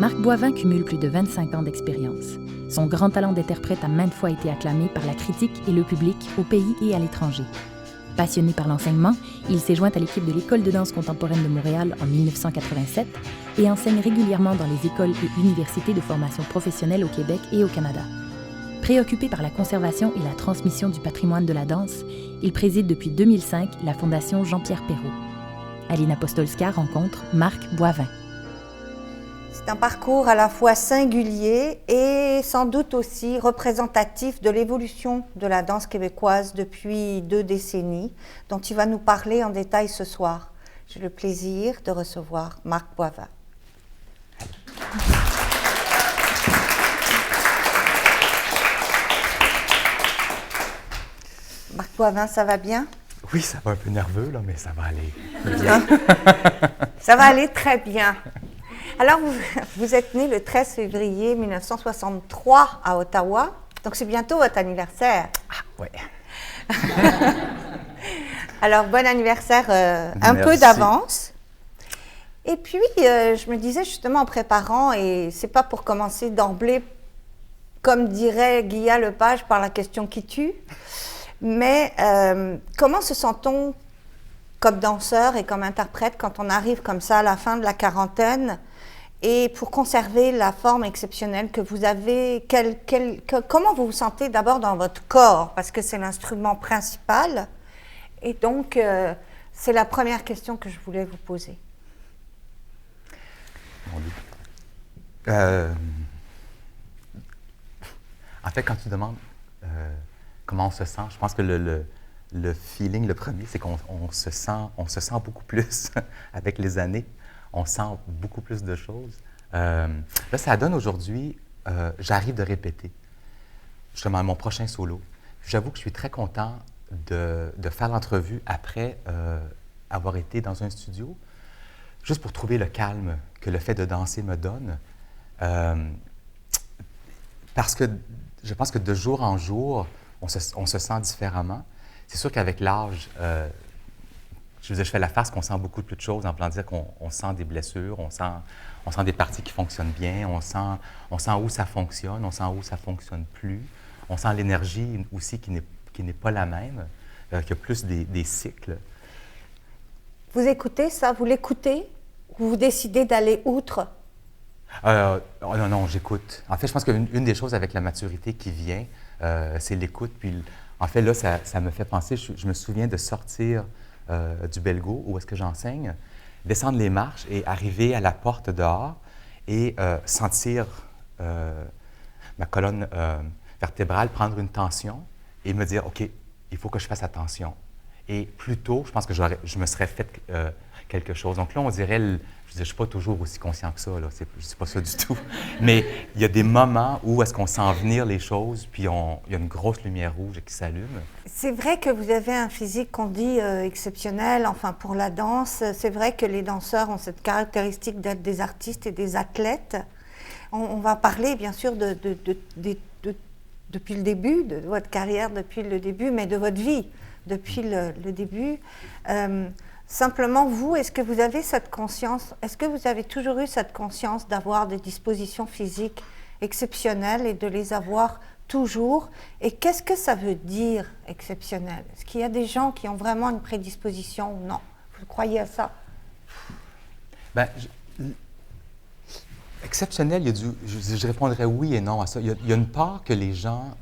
Marc Boivin cumule plus de 25 ans d'expérience. Son grand talent d'interprète a maintes fois été acclamé par la critique et le public au pays et à l'étranger. Passionné par l'enseignement, il s'est joint à l'équipe de l'École de danse contemporaine de Montréal en 1987 et enseigne régulièrement dans les écoles et universités de formation professionnelle au Québec et au Canada. Préoccupé par la conservation et la transmission du patrimoine de la danse, il préside depuis 2005 la Fondation Jean-Pierre Perrault. Aline Apostolska rencontre Marc Boivin. C'est un parcours à la fois singulier et sans doute aussi représentatif de l'évolution de la danse québécoise depuis 2 décennies, dont il va nous parler en détail ce soir. J'ai le plaisir de recevoir Marc Boivin. Marc Boivin, ça va bien? Oui, ça va un peu nerveux, là, mais ça va aller bien. Ça va aller très bien. Alors, vous êtes né le 13 février 1963 à Ottawa, donc c'est bientôt votre anniversaire. Ah, oui. Alors, bon anniversaire un Merci. peu d'avance. Et puis, je me disais justement en préparant, et c'est pas pour commencer d'emblée, comme dirait Guilla Lepage, par la question qui tue, mais comment se sent-on comme danseur et comme interprète quand on arrive comme ça à la fin de la quarantaine et pour conserver la forme exceptionnelle que vous avez, comment vous vous sentez d'abord dans votre corps, parce que c'est l'instrument principal. Et donc, c'est la première question que je voulais vous poser. Mon Dieu. En fait, quand tu demandes comment on se sent, je pense que le feeling, le premier, c'est qu'on se sent beaucoup plus avec les années. On sent beaucoup plus de choses. Là, ça donne aujourd'hui, j'arrive de répéter justement mon prochain solo. J'avoue que je suis très content de faire l'entrevue après avoir été dans un studio, juste pour trouver le calme que le fait de danser me donne. Parce que je pense que de jour en jour, on se sent différemment. C'est sûr qu'avec l'âge, je fais la face qu'on sent beaucoup plus de choses, en voulant dire qu'on sent des blessures, on sent des parties qui fonctionnent bien, on sent où ça fonctionne, on sent où ça ne fonctionne plus. On sent l'énergie aussi qui n'est pas la même, qu'il y a plus des cycles. Vous écoutez ça? Vous l'écoutez? Ou vous décidez d'aller outre? Non, j'écoute. En fait, je pense qu'une des choses avec la maturité qui vient, c'est l'écoute. Puis, en fait, là, ça me fait penser, je me souviens de sortir du Belgo, où est-ce que j'enseigne, descendre les marches et arriver à la porte dehors et sentir ma colonne vertébrale prendre une tension et me dire, OK, il faut que je fasse attention. Et plus tôt, je pense que je me serais fait quelque chose. Donc là, on dirait, je ne suis pas toujours aussi conscient que ça, là. Je ne suis pas ça du tout. Mais il y a des moments où est-ce qu'on sent venir les choses, puis il y a une grosse lumière rouge qui s'allume. C'est vrai que vous avez un physique qu'on dit exceptionnel, enfin pour la danse. C'est vrai que les danseurs ont cette caractéristique d'être des artistes et des athlètes. On va parler bien sûr depuis le début, de votre carrière depuis le début, mais de votre vie depuis le début. Simplement, vous, est-ce que vous avez cette conscience, est-ce que vous avez toujours eu cette conscience d'avoir des dispositions physiques exceptionnelles et de les avoir toujours? Et qu'est-ce que ça veut dire exceptionnel? Est-ce qu'il y a des gens qui ont vraiment une prédisposition ou non? Vous croyez à ça? Bien, exceptionnel, je répondrais oui et non à ça. Il y a une part que les gens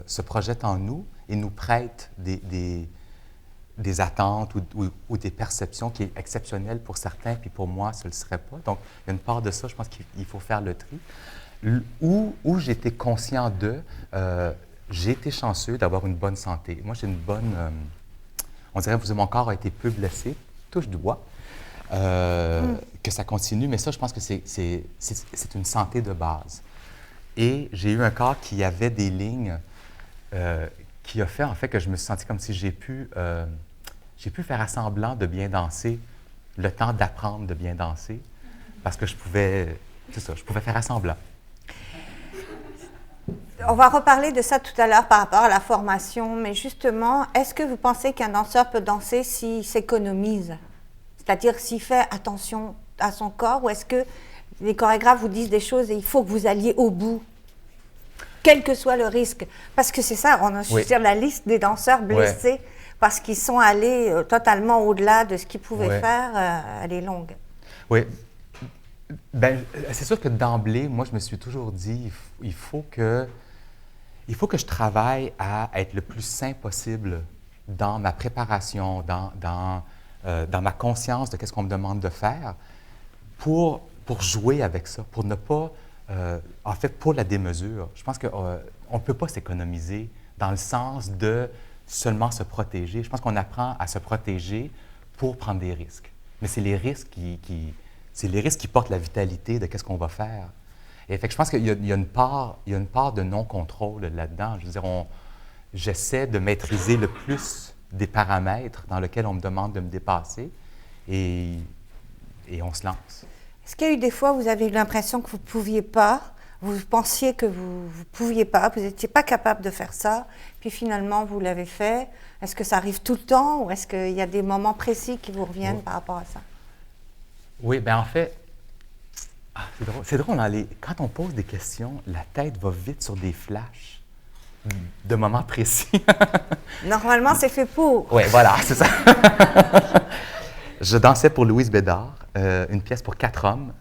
se projettent en nous et nous prêtent des attentes ou des perceptions qui est exceptionnelles pour certains, puis pour moi, ce ne le serait pas. Donc, il y a une part de ça, je pense qu'il faut faire le tri. Où j'étais conscient j'ai été chanceux d'avoir une bonne santé. Moi, j'ai une bonne... on dirait que mon corps a été peu blessé, touche du bois, que ça continue, mais ça, je pense que c'est une santé de base. Et j'ai eu un corps qui avait des lignes qui a fait, en fait, que je me suis senti comme si j'ai pu faire semblant de bien danser, le temps d'apprendre de bien danser, parce que je pouvais faire semblant. On va reparler de ça tout à l'heure par rapport à la formation, mais justement, est-ce que vous pensez qu'un danseur peut danser s'il s'économise? C'est-à-dire s'il fait attention à son corps, ou est-ce que les chorégraphes vous disent des choses et il faut que vous alliez au bout, quel que soit le risque. Parce que c'est ça, on a sur la liste des danseurs blessés parce qu'ils sont allés totalement au-delà de ce qu'ils pouvaient faire, elle est longue. Oui. Ben, c'est sûr que d'emblée, moi, je me suis toujours dit, il faut que je travaille à être le plus sain possible dans ma préparation, dans ma conscience de qu'est-ce qu'on me demande de faire pour jouer avec ça, pour ne pas, en fait, pour la démesure. Je pense qu'on ne peut pas s'économiser dans le sens de seulement se protéger. Je pense qu'on apprend à se protéger pour prendre des risques. Mais c'est les risques qui portent la vitalité de qu'est-ce qu'on va faire. Et fait que je pense qu'il y a une part de non-contrôle là-dedans. Je veux dire, j'essaie de maîtriser le plus des paramètres dans lesquels on me demande de me dépasser et on se lance. Est-ce qu'il y a eu des fois où vous avez eu l'impression que vous ne pouviez pas, vous pensiez que vous ne pouviez pas, vous n'étiez pas capable de faire ça, puis finalement vous l'avez fait? Est-ce que ça arrive tout le temps ou est-ce qu'il y a des moments précis qui vous reviennent par rapport à ça? Oui, bien en fait, c'est drôle, quand on pose des questions, la tête va vite sur des flashs de moments précis. Normalement, c'est fait pour. Oui, voilà, c'est ça. Je dansais pour Louise Bédard, une pièce pour 4 hommes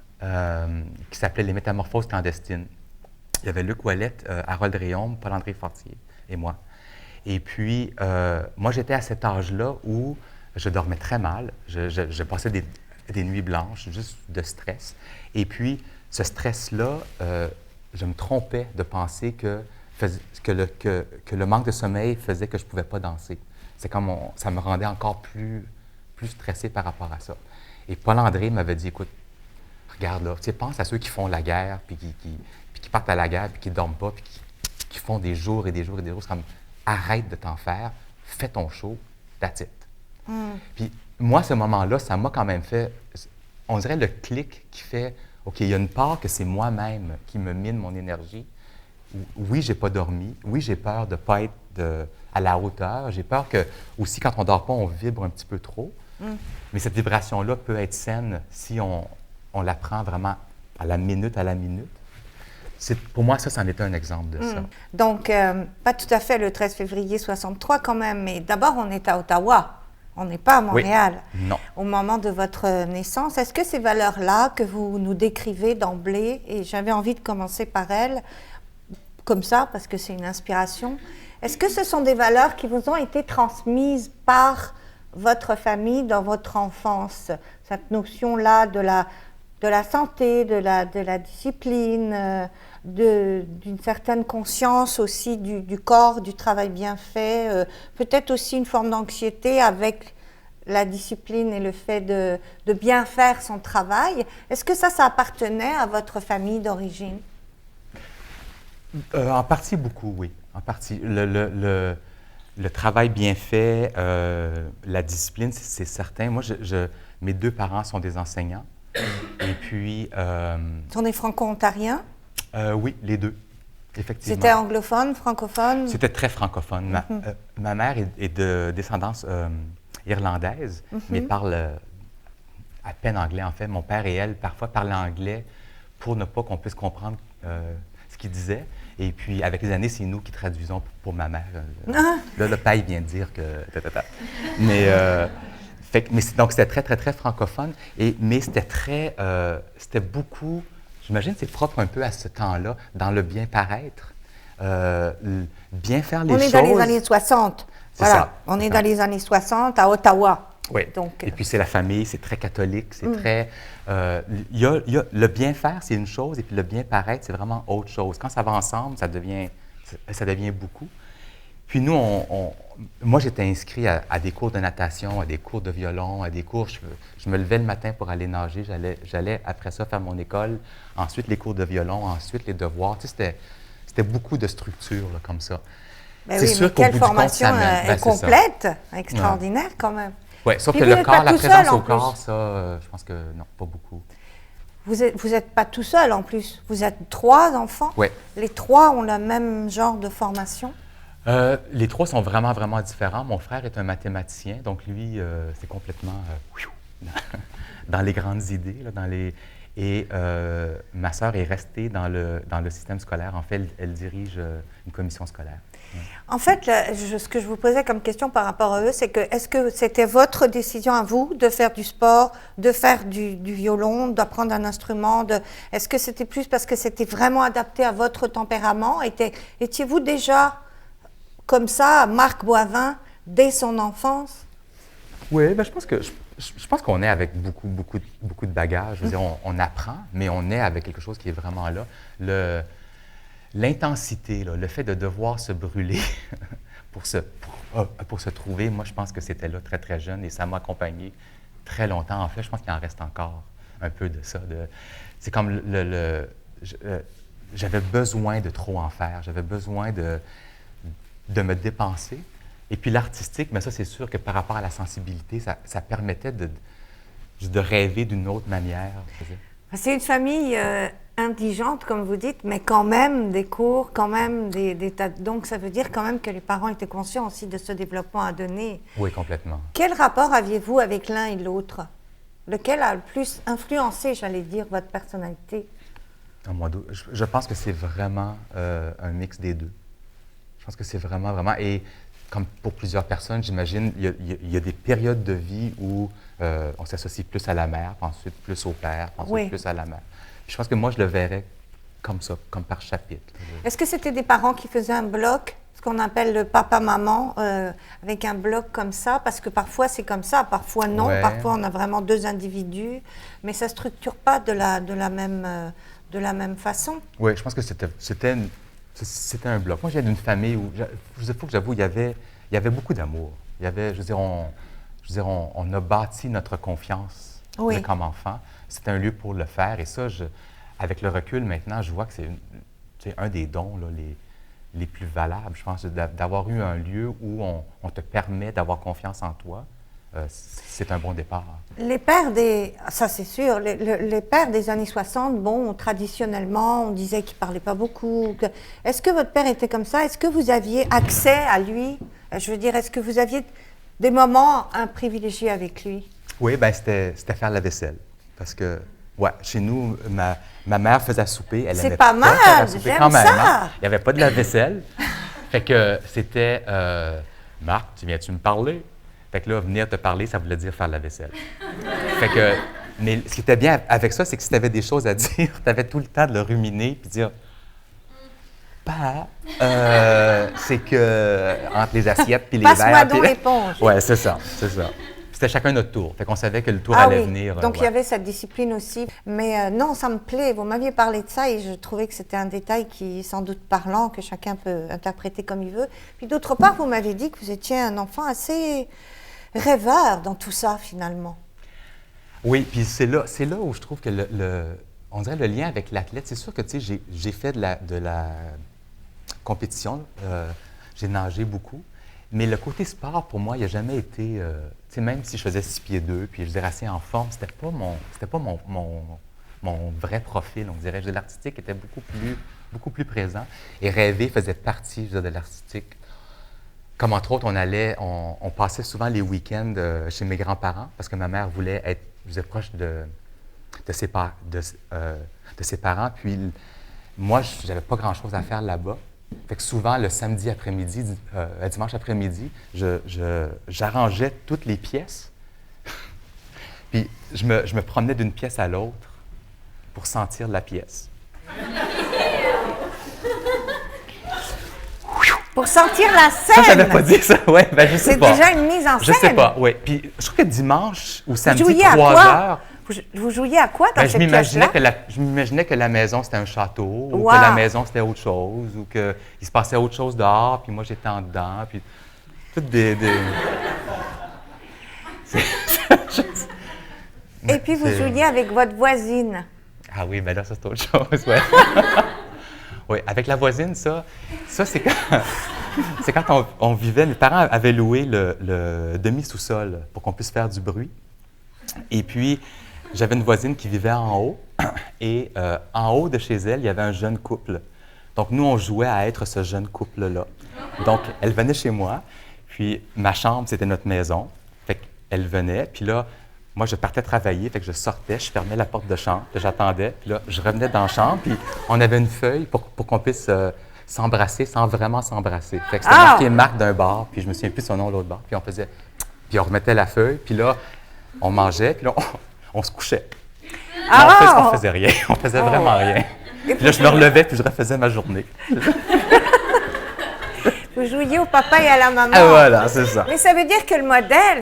qui s'appelait Les Métamorphoses clandestines. Il y avait Luc Ouellette, Harold Réaume, Paul-André Fortier et moi. Et puis, moi, j'étais à cet âge-là où je dormais très mal. Je passais des nuits blanches, juste de stress. Et puis, ce stress-là, je me trompais de penser que le manque de sommeil faisait que je ne pouvais pas danser. C'est comme ça me rendait encore plus stressé par rapport à ça. Et Paul-André m'avait dit, écoute, regarde là, tu sais, pense à ceux qui font la guerre, puis qui partent à la guerre, puis qui ne dorment pas, puis qui font des jours et des jours et des jours. C'est comme, arrête de t'en faire, fais ton show, that's it. Puis moi, ce moment-là, ça m'a quand même fait, on dirait le clic qui fait, OK, il y a une part que c'est moi-même qui me mine mon énergie. Oui, j'ai pas dormi. Oui, j'ai peur de ne pas être à la hauteur. J'ai peur que, aussi, quand on ne dort pas, on vibre un petit peu trop. Mais cette vibration-là peut être saine si on la prend vraiment à la minute. Pour moi, ça en est un exemple de ça. Donc, pas tout à fait le 13 février 63 quand même, mais d'abord, on est à Ottawa. On n'est pas à Montréal. Oui. Non. Au moment de votre naissance, est-ce que ces valeurs-là que vous nous décrivez d'emblée, et j'avais envie de commencer par elles, comme ça, parce que c'est une inspiration, est-ce que ce sont des valeurs qui vous ont été transmises par votre famille dans votre enfance? Cette notion-là de la santé, de la discipline, d'une certaine conscience aussi du corps, du travail bien fait, peut-être aussi une forme d'anxiété avec la discipline et le fait de bien faire son travail. Est-ce que ça appartenait à votre famille d'origine? En partie, beaucoup, oui. En partie. Le travail bien fait, la discipline, c'est certain. Moi, mes 2 parents sont des enseignants. Et puis... On est franco-ontariens? Oui, les 2, effectivement. C'était anglophone, francophone? C'était très francophone. Ma mère est de descendance irlandaise, mais parle à peine anglais, en fait. Mon père et elle, parfois, parlaient anglais pour ne pas qu'on puisse comprendre ce qu'ils disaient. Et puis, avec les années, c'est nous qui traduisons pour ma mère. Là, le père vient de dire que... Mais donc, c'était très, très, très francophone. Mais c'était beaucoup... J'imagine que c'est propre un peu à ce temps-là, dans le bien paraître, bien faire les choses. On est dans les années 60. Voilà, ça. On est dans les années 60 à Ottawa. Oui. Donc, et puis c'est la famille, c'est très catholique, c'est très... y a le bien faire, c'est une chose, et puis le bien paraître, c'est vraiment autre chose. Quand ça va ensemble, ça devient beaucoup. Puis nous, moi, j'étais inscrit à des cours de natation, à des cours de violon, à des cours... Je me levais le matin pour aller nager, j'allais après ça faire mon école, ensuite les cours de violon, ensuite les devoirs. Tu sais, c'était beaucoup de structures là, comme ça. Ben oui, mais quelle formation complète, extraordinaire quand même. Oui, sauf que le corps, la présence au corps, ça, je pense que non, pas beaucoup. Vous n'êtes pas tout seul en plus, vous êtes 3 enfants. Oui. Les 3 ont le même genre de formation? Les 3 sont vraiment, vraiment différents. Mon frère est un mathématicien, donc lui, c'est complètement dans les grandes idées. Là, Et ma sœur est restée dans le système scolaire. En fait, elle dirige une commission scolaire. Ouais. En fait, ce que je vous posais comme question par rapport à eux, c'est que est-ce que c'était votre décision à vous de faire du sport, de faire du violon, d'apprendre un instrument? Est-ce que c'était plus parce que c'était vraiment adapté à votre tempérament? Étiez-vous déjà comme ça, Marc Boivin, dès son enfance? Oui, ben, je pense qu'on est avec beaucoup de bagages. Je veux dire, on apprend, mais on est avec quelque chose qui est vraiment là. L'intensité, le fait de devoir se brûler pour se trouver, moi, je pense que c'était là très, très jeune et ça m'a accompagné très longtemps. En fait, je pense qu'il en reste encore un peu de ça. C'est comme j'avais besoin de trop en faire. J'avais besoin de me dépenser. Et puis l'artistique, mais ça, c'est sûr que par rapport à la sensibilité, ça permettait de rêver d'une autre manière. C'est une famille indigente, comme vous dites, mais quand même des cours, quand même des tas. Donc, ça veut dire quand même que les parents étaient conscients aussi de ce développement à donner. Oui, complètement. Quel rapport aviez-vous avec l'un et l'autre? Lequel a le plus influencé, j'allais dire, votre personnalité? Je pense que c'est vraiment un mix des deux. Je pense que c'est vraiment... Et comme pour plusieurs personnes, j'imagine, il y a des périodes de vie où on s'associe plus à la mère, puis ensuite plus au père, puis ensuite plus à la mère. Puis je pense que moi, je le verrais comme ça, comme par chapitre. Est-ce que c'était des parents qui faisaient un bloc, ce qu'on appelle le papa-maman, avec un bloc comme ça? Parce que parfois, c'est comme ça, parfois non, parfois on a vraiment deux individus, mais ça ne structure pas de la même façon. Oui, je pense que c'était un bloc. Moi, je viens d'une famille où, il faut que j'avoue, il y avait beaucoup d'amour. Il y avait, on a bâti notre confiance comme enfant. C'était un lieu pour le faire. Et ça, avec le recul maintenant, je vois que c'est un des dons là, les plus valables, je pense, d'avoir eu un lieu où on te permet d'avoir confiance en toi. C'est un bon départ. Les pères ça c'est sûr, les pères des années 60, bon, traditionnellement, on disait qu'ils ne parlaient pas beaucoup. Est-ce que votre père était comme ça? Est-ce que vous aviez accès à lui? Je veux dire, est-ce que vous aviez des moments privilégiés avec lui? Oui, bien, c'était faire la vaisselle. Parce que, chez nous, ma mère faisait à souper. Elle aimait pas mal, faire à souper j'aime quand même, ça! Hein? Il n'y avait pas de la vaisselle. Fait que c'était Marc, viens-tu me parler? Fait que là, venir te parler, ça voulait dire faire la vaisselle. Fait que, mais ce qui était bien avec ça, c'est que si tu avais des choses à dire, tu avais tout le temps de le ruminer puis dire c'est que entre les assiettes puis les verres. Passe-moi donc l'éponge. Oui, c'est ça. C'était chacun notre tour. Fait qu'on savait que le tour allait venir. Donc, il y avait cette discipline aussi. Mais non, ça me plaît. Vous m'aviez parlé de ça et je trouvais que c'était un détail qui est sans doute parlant, que chacun peut interpréter comme il veut. Puis d'autre part, vous m'avez dit que vous étiez un enfant assez rêveur dans tout ça, finalement. Oui, puis c'est là où je trouve que on dirait le lien avec l'athlète. C'est sûr que, tu sais, j'ai fait de la compétition. J'ai nagé beaucoup. Mais le côté sport, pour moi, il n'a jamais été... tu sais, même si je faisais 6 pieds 2, puis je dirais assez en forme, c'était pas mon vrai profil, on dirait. L'artistique était beaucoup plus présent. Et rêver faisait partie, de l'artistique. Comme entre autres, on passait souvent les week-ends chez mes grands-parents, parce que ma mère voulait être proche de ses parents. Puis moi, je n'avais pas grand-chose à faire là-bas. Fait que souvent, le samedi après-midi, dimanche après-midi, j'arrangeais toutes les pièces. Puis je me promenais d'une pièce à l'autre pour sentir la pièce. Pour sentir la scène! Ça, j'avais pas dit ça, oui, ben je sais pas. C'est déjà une mise en scène? Je sais pas, oui. Puis je crois que dimanche ou samedi, 3 heures... Vous jouiez à quoi dans cette pièce-là? Je m'imaginais que la maison, c'était un château, ou que la maison, c'était autre chose, ou qu'il se passait autre chose dehors, puis moi, j'étais en dedans, puis toutes des... Et puis, vous jouiez avec votre voisine. Ah oui, bien là, ça, c'est autre chose, oui. Oui, avec la voisine, ça c'est quand on vivait, mes parents avaient loué le demi-sous-sol pour qu'on puisse faire du bruit. Et puis, j'avais une voisine qui vivait en haut, et en haut de chez elle, il y avait un jeune couple. Donc, nous, on jouait à être ce jeune couple-là. Donc, elle venait chez moi, puis ma chambre, c'était notre maison. Fait qu'elle venait, puis là, moi, je partais travailler, fait que je sortais, je fermais la porte de chambre, puis j'attendais, puis là, je revenais dans la chambre, puis on avait une feuille pour qu'on puisse s'embrasser sans vraiment s'embrasser. Fait que c'était marqué Marc d'un bar, puis je me souviens plus de son nom l'autre bar, puis puis on remettait la feuille, puis là, on mangeait, puis là, on se couchait. On faisait rien, on faisait vraiment rien. Puis là, je me relevais, puis je refaisais ma journée. Vous jouiez au papa et à la maman. Ah, voilà, c'est ça. Mais ça veut dire que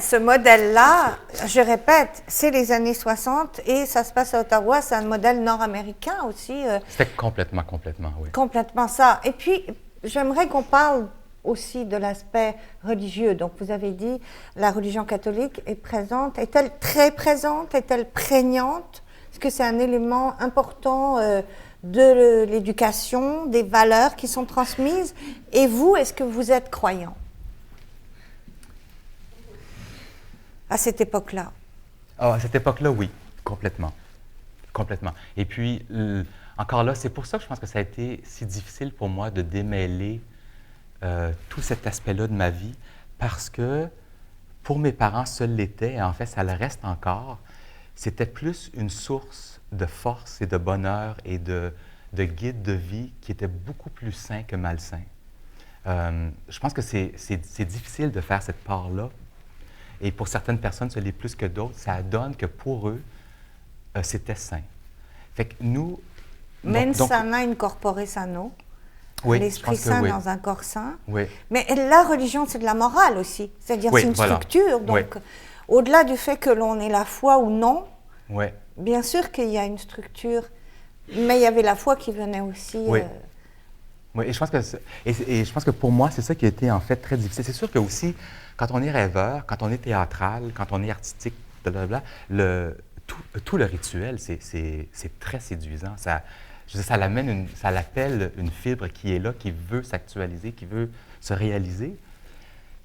ce modèle-là, je répète, c'est les années 60 et ça se passe à Ottawa, c'est un modèle nord-américain aussi. C'était complètement, oui. Complètement ça. Et puis, j'aimerais qu'on parle aussi de l'aspect religieux. Donc, vous avez dit, la religion catholique est présente. Est-elle très présente? Est-elle prégnante? Est-ce que c'est un élément important de l'éducation, des valeurs qui sont transmises? Et vous, est-ce que vous êtes croyant à cette époque-là? À cette époque-là, oui, complètement. Complètement. Et puis, encore là, c'est pour ça que je pense que ça a été si difficile pour moi de démêler tout cet aspect-là de ma vie, parce que pour mes parents, seul l'était, et en fait, ça le reste encore. C'était plus une source de force et de bonheur et de guide de vie qui était beaucoup plus sain que malsain. Je pense que c'est difficile de faire cette part-là. Et pour certaines personnes, ce l'est plus que d'autres. Ça donne que pour eux, c'était sain. Fait que nous... Mens sana in corpore sano. Oui, l'esprit sain oui. dans un corps sain. Oui. Mais la religion, c'est de la morale aussi. C'est-à-dire, c'est une structure. Donc, au-delà du fait que l'on ait la foi ou non, bien sûr qu'il y a une structure, mais il y avait la foi qui venait aussi. Oui, et je pense que pour moi, c'est ça qui a été en fait très difficile. C'est sûr que aussi, quand on est rêveur, quand on est théâtral, quand on est artistique, blablabla, tout le rituel, c'est très séduisant. Ça l'appelle une fibre qui est là, qui veut s'actualiser, qui veut se réaliser.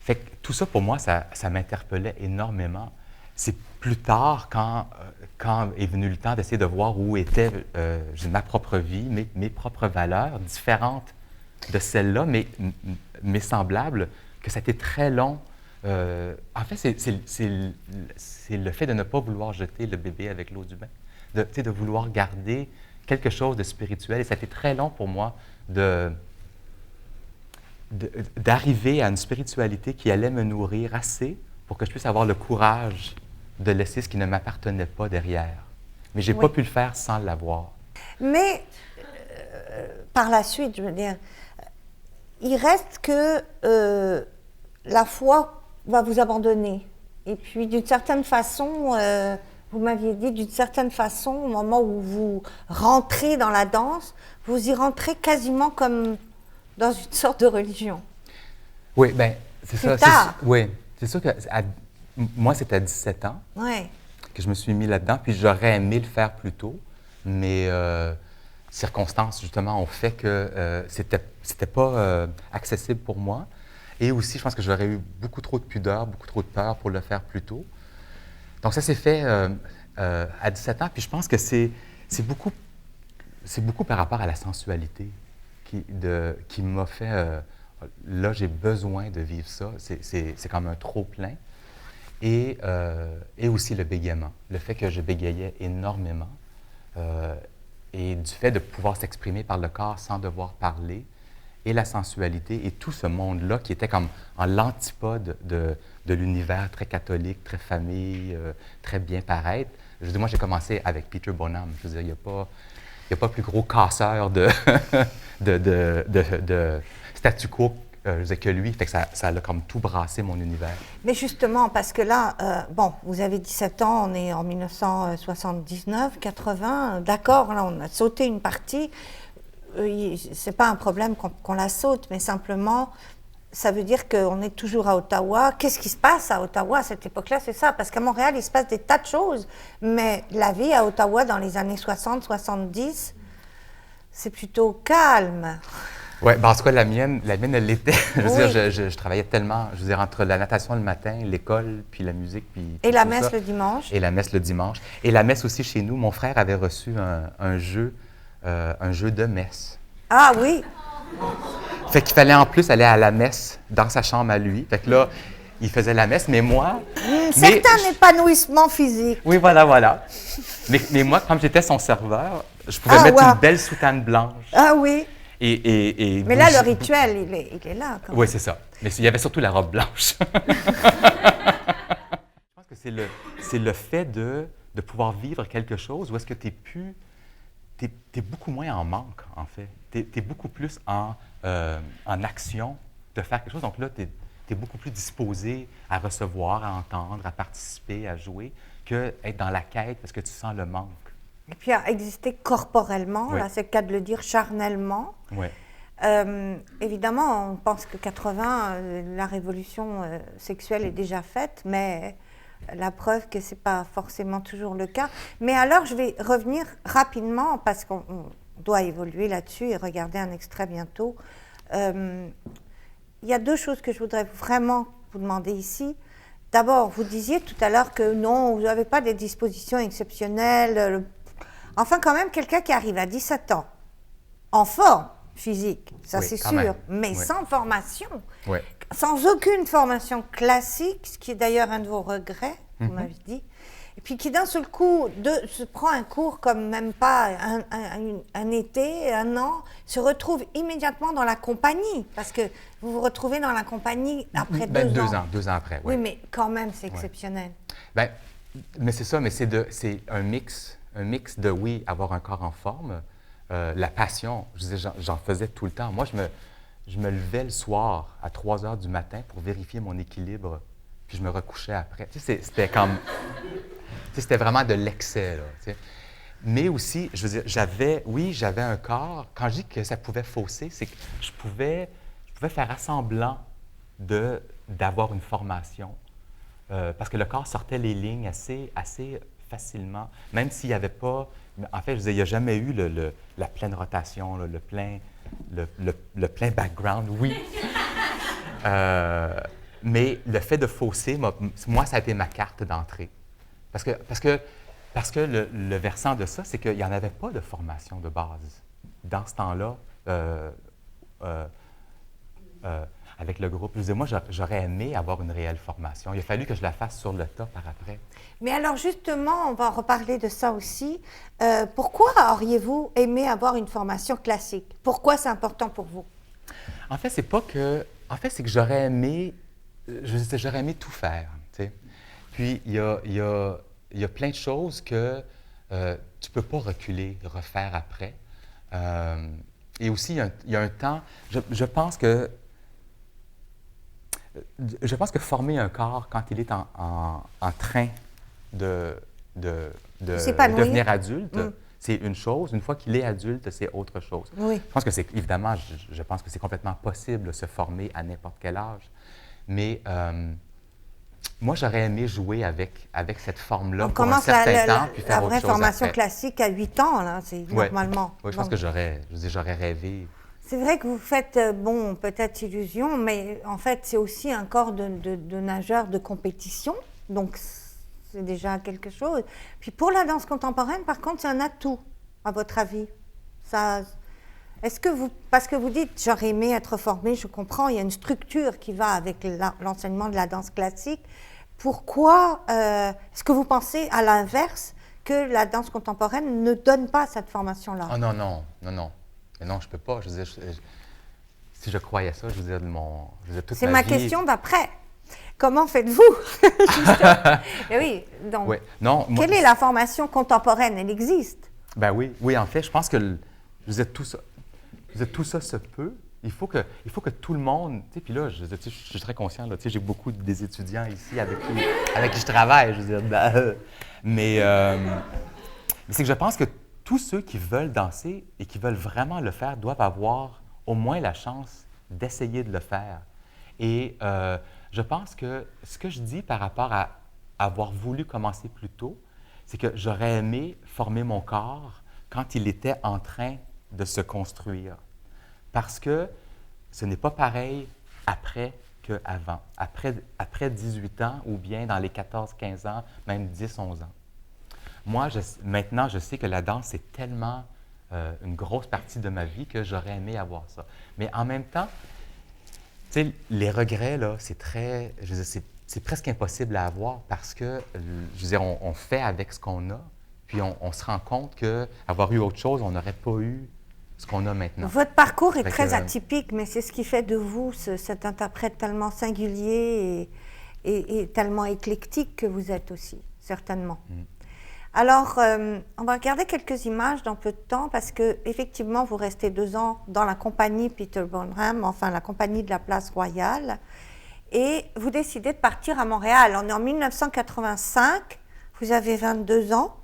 Fait que tout ça, pour moi, ça m'interpellait énormément. C'est plus tard, quand est venu le temps d'essayer de voir où était ma propre vie, mes propres valeurs, différentes de celles-là, mais semblables, que ça a été très long. En fait, c'est le fait de ne pas vouloir jeter le bébé avec l'eau du bain, de vouloir garder quelque chose de spirituel. Et ça a été très long pour moi d'arriver à une spiritualité qui allait me nourrir assez pour que je puisse avoir le courage de laisser ce qui ne m'appartenait pas derrière. Mais je n'ai pas pu le faire sans l'avoir. Mais par la suite, je veux dire, il reste que la foi va vous abandonner. Et puis, d'une certaine façon, vous m'aviez dit, d'une certaine façon, au moment où vous rentrez dans la danse, vous y rentrez quasiment comme dans une sorte de religion. Oui, bien, c'est ça. Tard. Oui, c'est sûr que moi, c'était à 17 ans que je me suis mis là-dedans, puis j'aurais aimé le faire plus tôt, mais circonstances, justement, ont fait que c'était pas accessible pour moi. Et aussi, je pense que j'aurais eu beaucoup trop de pudeur, beaucoup trop de peur pour le faire plus tôt. Donc, ça s'est fait à 17 ans, puis je pense que c'est beaucoup par rapport à la sensualité qui m'a fait... là, j'ai besoin de vivre ça. C'est comme un trop-plein. Et aussi le bégaiement. Le fait que je bégayais énormément et du fait de pouvoir s'exprimer par le corps sans devoir parler, et la sensualité et tout ce monde-là qui était comme en l'antipode de l'univers très catholique, très famille, très bien paraître. Je veux dire, moi, j'ai commencé avec Peter Bonham. Je veux dire, il n'y a pas plus gros casseur de statu quo que lui. Fait que ça a comme tout brassé mon univers. Mais justement, parce que là, bon, vous avez 17 ans, on est en 1979, 80, d'accord, là, on a sauté une partie. C'est pas un problème qu'on la saute, mais simplement, ça veut dire qu'on est toujours à Ottawa. Qu'est-ce qui se passe à Ottawa à cette époque-là? C'est ça, parce qu'à Montréal, il se passe des tas de choses, mais la vie à Ottawa dans les années 60, 70, c'est plutôt calme. Oui, ben en tout cas, la mienne, elle l'était. Je veux dire, je travaillais tellement, je veux dire, entre la natation le matin, l'école, puis la musique, puis et la messe le dimanche. Et la messe le dimanche. Et la messe aussi chez nous. Mon frère avait reçu un jeu de messe. Ah oui! Fait qu'il fallait en plus aller à la messe dans sa chambre à lui. Fait que là, il faisait la messe, mais moi, un certain épanouissement physique. Oui, voilà. Mais moi, comme j'étais son serveur, je pouvais mettre une belle soutane blanche. Ah oui. Mais là, le rituel, il est là. Oui, c'est ça. Mais il y avait surtout la robe blanche. Je pense que c'est le fait de pouvoir vivre quelque chose où est-ce que tu es beaucoup moins en manque, en fait. Tu es beaucoup plus en action de faire quelque chose. Donc là, tu es beaucoup plus disposé à recevoir, à entendre, à participer, à jouer, qu'être dans la quête parce que tu sens le manque. Et puis à exister corporellement, oui. Là c'est le cas de le dire, charnellement. Oui. Évidemment, on pense que 80, la révolution sexuelle est déjà faite, mais la preuve que ce n'est pas forcément toujours le cas. Mais alors, je vais revenir rapidement, parce qu'on doit évoluer là-dessus et regarder un extrait bientôt. Il y a deux choses que je voudrais vraiment vous demander ici. D'abord, vous disiez tout à l'heure que non, vous n'avez pas des dispositions exceptionnelles. Enfin, quand même, quelqu'un qui arrive à 17 ans, en forme physique, ça oui, c'est sûr, même. mais sans formation, sans aucune formation classique, ce qui est d'ailleurs un de vos regrets, vous m'avez dit, et puis qui d'un seul coup se prend un cours comme même pas un été, un an, se retrouve immédiatement dans la compagnie, parce que vous vous retrouvez dans la compagnie après 2 ans. 2 ans après, oui. Oui, mais quand même, c'est exceptionnel. Bien, mais c'est ça, mais c'est un mix de, oui, avoir un corps en forme, la passion, j'en faisais tout le temps. Moi, je me levais le soir à 3 heures du matin pour vérifier mon équilibre, puis je me recouchais après. Tu sais, c'était comme... Tu sais, c'était vraiment de l'excès, là. Tu sais. Mais aussi, je veux dire, j'avais un corps. Quand je dis que ça pouvait fausser, c'est que je pouvais faire semblant d'avoir une formation. Parce que le corps sortait les lignes assez facilement, même s'il n'y avait pas... En fait, je veux dire, il n'y a jamais eu la pleine rotation, là, le plein background, oui. Mais le fait de fausser, moi, ça a été ma carte d'entrée. Parce que le versant de ça, c'est qu'il n'y en avait pas de formation de base. Dans ce temps-là, avec le groupe, je disais, moi, j'aurais aimé avoir une réelle formation. Il a fallu que je la fasse sur le tas par après. Mais alors, justement, on va reparler de ça aussi. Pourquoi auriez-vous aimé avoir une formation classique? Pourquoi c'est important pour vous? En fait, c'est pas que... En fait, c'est que j'aurais aimé tout faire, tu sais. Puis, il y a plein de choses que tu ne peux pas refaire après. Et aussi, il y a un temps... Je pense que former un corps quand il est en train de devenir adulte, c'est une chose. Une fois qu'il est adulte, c'est autre chose. Oui. Je pense que c'est, évidemment, je pense que c'est complètement possible de se former à n'importe quel âge. Mais moi, j'aurais aimé jouer avec cette forme-là pour un certain temps, puis faire autre chose. La vraie formation après. Classique à 8 ans, là, c'est normalement. Oui, je pense que j'aurais rêvé. C'est vrai que vous faites, peut-être illusion, mais en fait, c'est aussi un corps de nageur de compétition, donc c'est déjà quelque chose. Puis pour la danse contemporaine, par contre, c'est un atout, à votre avis. Est-ce que parce que vous dites, j'aurais aimé être formée, je comprends, il y a une structure qui va avec l'enseignement de la danse classique. Pourquoi est-ce que vous pensez, à l'inverse, que la danse contemporaine ne donne pas cette formation-là? Ah non. Mais non, je ne peux pas. Je veux dire, si je croyais ça, je veux dire, toute c'est ma ma vie... question d'après. Comment faites-vous? Mais oui, donc, ouais. Non, quelle est la formation contemporaine? Elle existe. Ben oui, en fait, je pense que je veux dire, tout ça se peut. Il faut que tout le monde... Tu sais, puis là, je suis très conscient, là, tu sais, j'ai beaucoup des étudiants ici avec qui je travaille, je veux dire. Mais c'est que je pense que tous ceux qui veulent danser et qui veulent vraiment le faire doivent avoir au moins la chance d'essayer de le faire. Et je pense que ce que je dis par rapport à avoir voulu commencer plus tôt, c'est que j'aurais aimé former mon corps quand il était en train de se construire. Parce que ce n'est pas pareil après qu'avant. Après 18 ans ou bien dans les 14-15 ans, même 10-11 ans. Moi, maintenant, je sais que la danse, c'est tellement une grosse partie de ma vie que j'aurais aimé avoir ça. Mais en même temps, tu sais, les regrets, là, c'est très... Je veux dire, c'est presque impossible à avoir parce que, je veux dire, on fait avec ce qu'on a, puis on se rend compte qu'avoir eu autre chose, on n'aurait pas eu ce qu'on a maintenant. Votre parcours est très atypique, mais c'est ce qui fait de vous cet interprète tellement singulier et tellement éclectique que vous êtes aussi, certainement. Alors, on va regarder quelques images dans peu de temps parce que effectivement, vous restez 2 ans dans la compagnie Peter Bonham, enfin la compagnie de la Place Royale, et vous décidez de partir à Montréal. On est en 1985, vous avez 22 ans,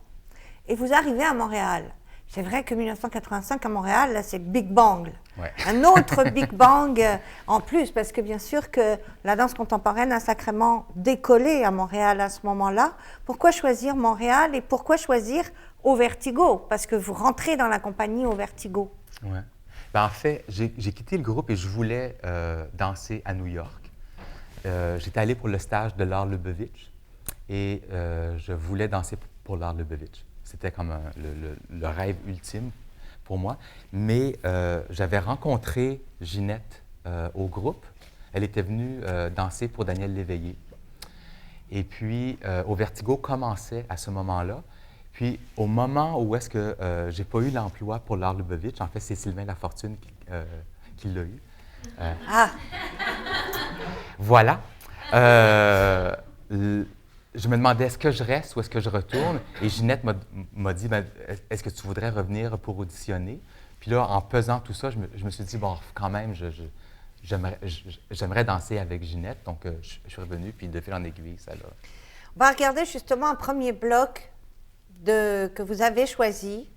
et vous arrivez à Montréal. C'est vrai que 1985 à Montréal, là, c'est Big Bang. Ouais. Un autre Big Bang en plus, parce que bien sûr que la danse contemporaine a sacrément décollé à Montréal à ce moment-là. Pourquoi choisir Montréal et pourquoi choisir Au Vertigo? Parce que vous rentrez dans la compagnie Au Vertigo. Ouais. Ben, en fait, j'ai quitté le groupe et je voulais danser à New York. J'étais allé pour le stage de Lars Lubovitch et je voulais danser pour Lars Lubovitch. C'était comme le rêve ultime pour moi. Mais j'avais rencontré Ginette au groupe. Elle était venue danser pour Daniel Léveillé. Et puis, Au Vertigo commençait à ce moment-là. Puis, au moment où est-ce que j'ai pas eu l'emploi pour Lars Lubovitch, en fait, c'est Sylvain Lafortune qui l'a eu. Voilà. Je me demandais, est-ce que je reste ou est-ce que je retourne? Et Ginette m'a dit, ben, est-ce que tu voudrais revenir pour auditionner? Puis là, en pesant tout ça, je me suis dit, bon, quand même, j'aimerais danser avec Ginette. Donc, je suis revenu, puis de fil en aiguille, ça l'a... On va regarder justement un premier bloc que vous avez choisi.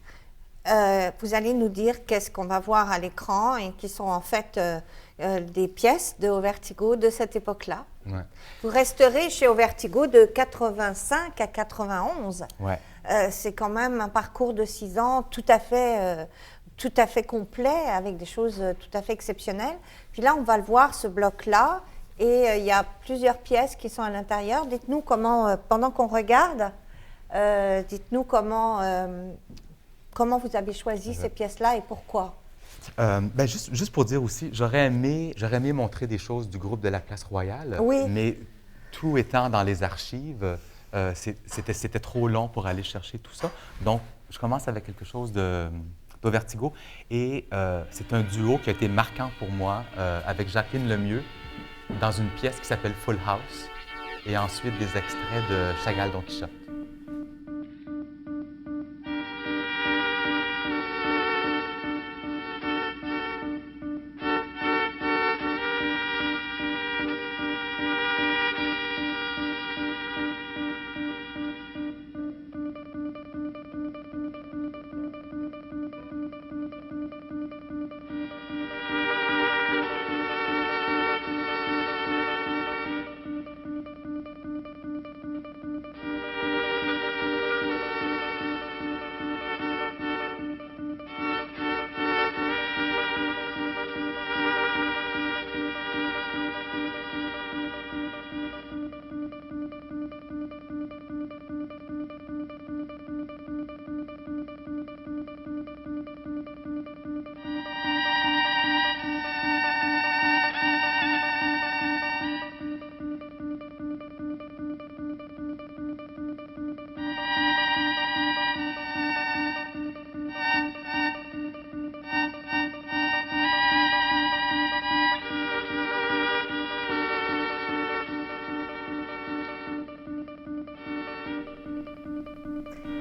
Vous allez nous dire qu'est-ce qu'on va voir à l'écran et qui sont en fait des pièces de Au Vertigo de cette époque-là. Ouais. Vous resterez chez Au Vertigo de 85 à 91. Ouais. C'est quand même un parcours de 6 ans tout à fait complet, avec des choses tout à fait exceptionnelles. Puis là, on va le voir, ce bloc-là, et il y a plusieurs pièces qui sont à l'intérieur. Dites-nous comment, pendant qu'on regarde, dites-nous comment vous avez choisi ces pièces-là et pourquoi. Ben juste pour dire aussi, j'aurais aimé montrer des choses du groupe de la Place Royale, oui. Mais tout étant dans les archives, c'était trop long pour aller chercher tout ça. Donc, je commence avec quelque chose d'Au Vertigo, et c'est un duo qui a été marquant pour moi avec Jacqueline Lemieux dans une pièce qui s'appelle Full House, et ensuite des extraits de Chagall Don Quichotte.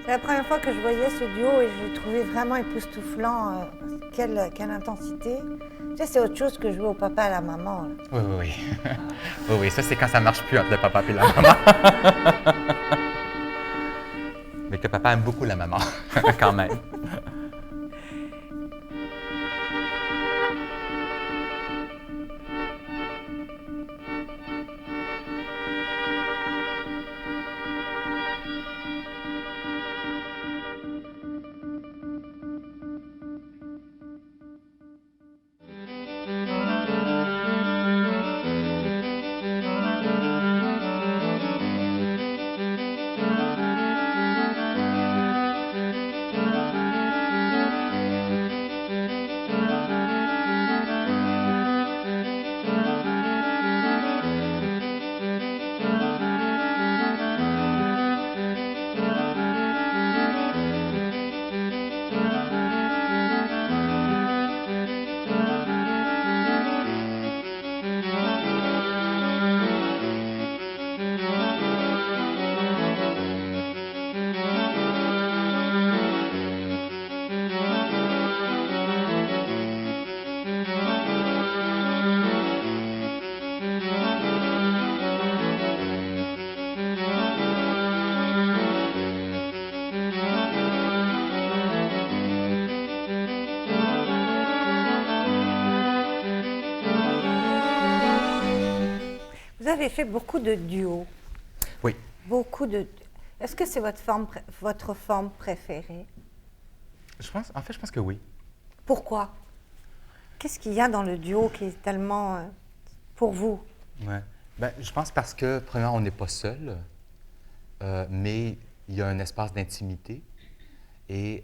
C'est la première fois que je voyais ce duo et je le trouvais vraiment époustouflant. Quelle intensité. Tu sais, c'est autre chose que jouer au papa et à la maman. Là. Oui, oui, oui. Oui, oui, ça, c'est quand ça marche plus entre le papa et la maman. Mais que papa aime beaucoup la maman, quand même. avez fait beaucoup de duos. Oui. Beaucoup de... Est-ce que c'est votre forme préférée? Je pense que oui. Pourquoi? Qu'est-ce qu'il y a dans le duo qui est tellement pour vous? Ouais. Ben, je pense parce que, premièrement, on n'est pas seul, mais il y a un espace d'intimité et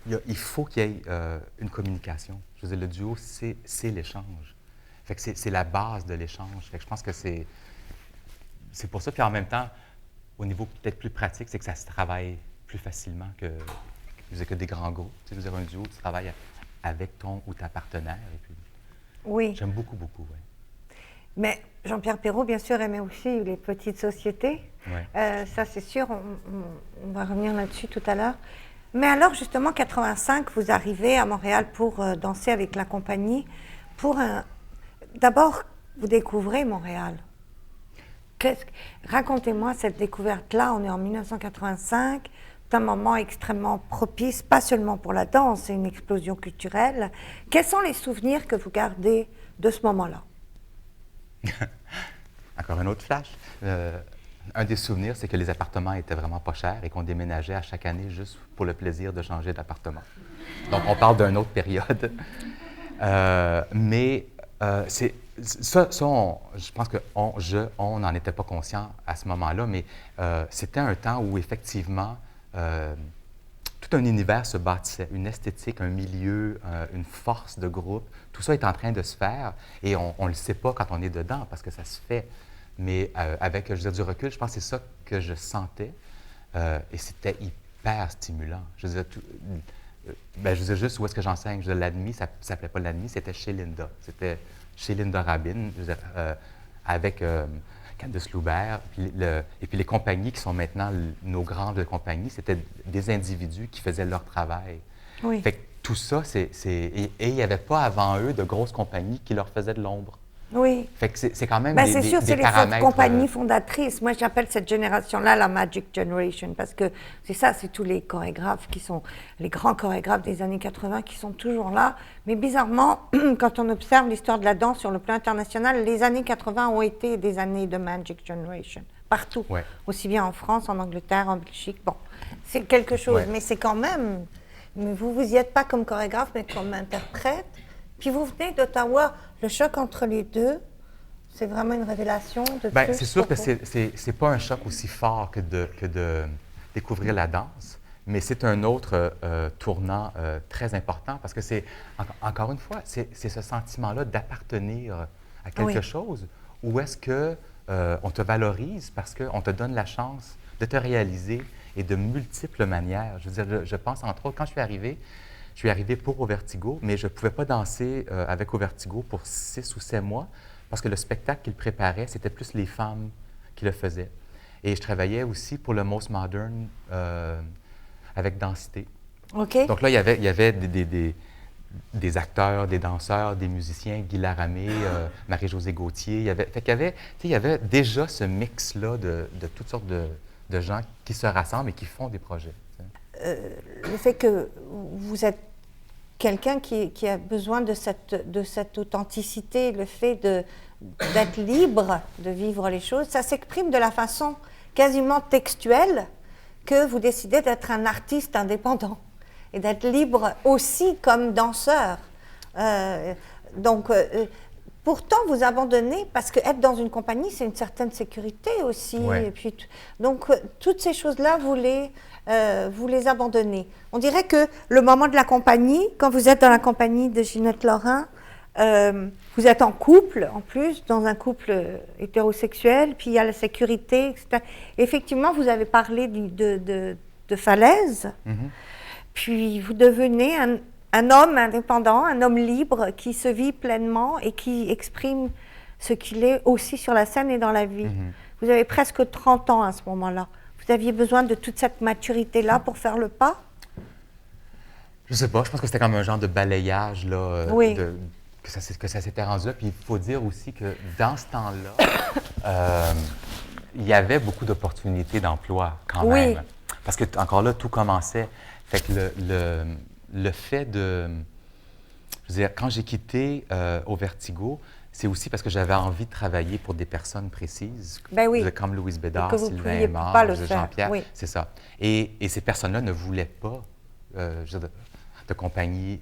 il faut qu'il y ait une communication. Je veux dire, le duo, c'est l'échange. Fait que c'est la base de l'échange. Fait que je pense que c'est pour ça. Puis en même temps, au niveau peut-être plus pratique, c'est que ça se travaille plus facilement que des grands groupes. Tu sais, je veux dire, un duo, tu travailles avec ton ou ta partenaire. Et puis, oui. J'aime beaucoup, oui. Mais Jean-Pierre Perrault, bien sûr, aimait aussi les petites sociétés. Ouais. Ça, c'est sûr, on va revenir là-dessus tout à l'heure. Mais alors, justement, 85, vous arrivez à Montréal pour danser avec la compagnie. D'abord, vous découvrez Montréal. Racontez-moi cette découverte-là. On est en 1985. C'est un moment extrêmement propice, pas seulement pour la danse, c'est une explosion culturelle. Quels sont les souvenirs que vous gardez de ce moment-là? Encore un autre flash. Un des souvenirs, c'est que les appartements étaient vraiment pas chers et qu'on déménageait à chaque année juste pour le plaisir de changer d'appartement. Donc, on parle d'une autre période. Mais je pense qu'on n'en était pas conscient à ce moment-là, mais c'était un temps où, effectivement, tout un univers se bâtissait, une esthétique, un milieu, une force de groupe. Tout ça est en train de se faire et on ne le sait pas quand on est dedans parce que ça se fait. Mais avec, je veux dire, du recul, je pense que c'est ça que je sentais et c'était hyper stimulant. Je veux dire, juste où est-ce que j'enseigne. L'ADMI, ça ne s'appelait pas l'ADMI, c'était chez Linda. C'était chez Linda Rabin, avec Candice Loubert. Et puis les compagnies qui sont maintenant nos grandes compagnies, c'était des individus qui faisaient leur travail. Oui. Fait que tout ça, et il n'y avait pas avant eux de grosses compagnies qui leur faisaient de l'ombre. Oui. Fait que c'est quand même c'est sûr, c'est les compagnies fondatrices. Moi, j'appelle cette génération-là la Magic Generation parce que c'est ça, c'est tous les chorégraphes qui sont, les grands chorégraphes des années 80 qui sont toujours là. Mais bizarrement, quand on observe l'histoire de la danse sur le plan international, les années 80 ont été des années de Magic Generation, partout. Ouais. Aussi bien en France, en Angleterre, en Belgique. Bon, c'est quelque chose, ouais. Mais c'est quand même... Vous n'y êtes pas comme chorégraphe, mais comme interprète. Puis vous venez d'Ottawa. Le choc entre les deux, c'est vraiment une révélation de plus. C'est sûr que c'est pas un choc aussi fort que de découvrir la danse, mais c'est un autre tournant très important parce que c'est, encore une fois, c'est ce sentiment-là d'appartenir à quelque chose où est-ce que on te valorise parce qu'on te donne la chance de te réaliser et de multiples manières. Je veux dire, je pense entre autres, quand je suis arrivé pour Auvertigo, mais je ne pouvais pas danser avec Auvertigo pour 6 ou 7 mois parce que le spectacle qu'ils préparaient, c'était plus les femmes qui le faisaient. Et je travaillais aussi pour le Most Modern avec Densité. OK. Donc là, il y avait des acteurs, des danseurs, des musiciens, Guy Laramé, Marie-Josée Gauthier. Il y avait déjà ce mix-là de toutes sortes de gens qui se rassemblent et qui font des projets. Le fait que vous êtes quelqu'un qui a besoin de cette authenticité, le fait d'être libre de vivre les choses, ça s'exprime de la façon quasiment textuelle que vous décidez d'être un artiste indépendant et d'être libre aussi comme danseur. Pourtant, vous abandonnez parce qu'être dans une compagnie, c'est une certaine sécurité aussi. Ouais. Et puis, donc, toutes ces choses-là, vous les abandonnez. On dirait que le moment de la compagnie, quand vous êtes dans la compagnie de Ginette Lorrain, vous êtes en couple, en plus, dans un couple hétérosexuel, puis il y a la sécurité, etc. Effectivement, vous avez parlé de falaise, puis vous devenez un homme indépendant, un homme libre qui se vit pleinement et qui exprime ce qu'il est aussi sur la scène et dans la vie. Vous avez presque 30 ans à ce moment-là. Vous aviez besoin de toute cette maturité-là pour faire le pas? Je sais pas, je pense que c'était comme un genre de balayage, là, oui. que ça s'était rendu là. Puis il faut dire aussi que dans ce temps-là, il y avait beaucoup d'opportunités d'emploi quand même. Parce que, encore là, tout commençait. Fait que le fait de... Je veux dire, quand j'ai quitté Auvertigo, c'est aussi parce que j'avais envie de travailler pour des personnes précises, Ben oui. comme Louise Bédard, Et que vous Sylvain pouviez Aymar, pas le faire, Jean-Pierre. oui. C'est ça. Et ces personnes-là ne voulaient pas de compagnie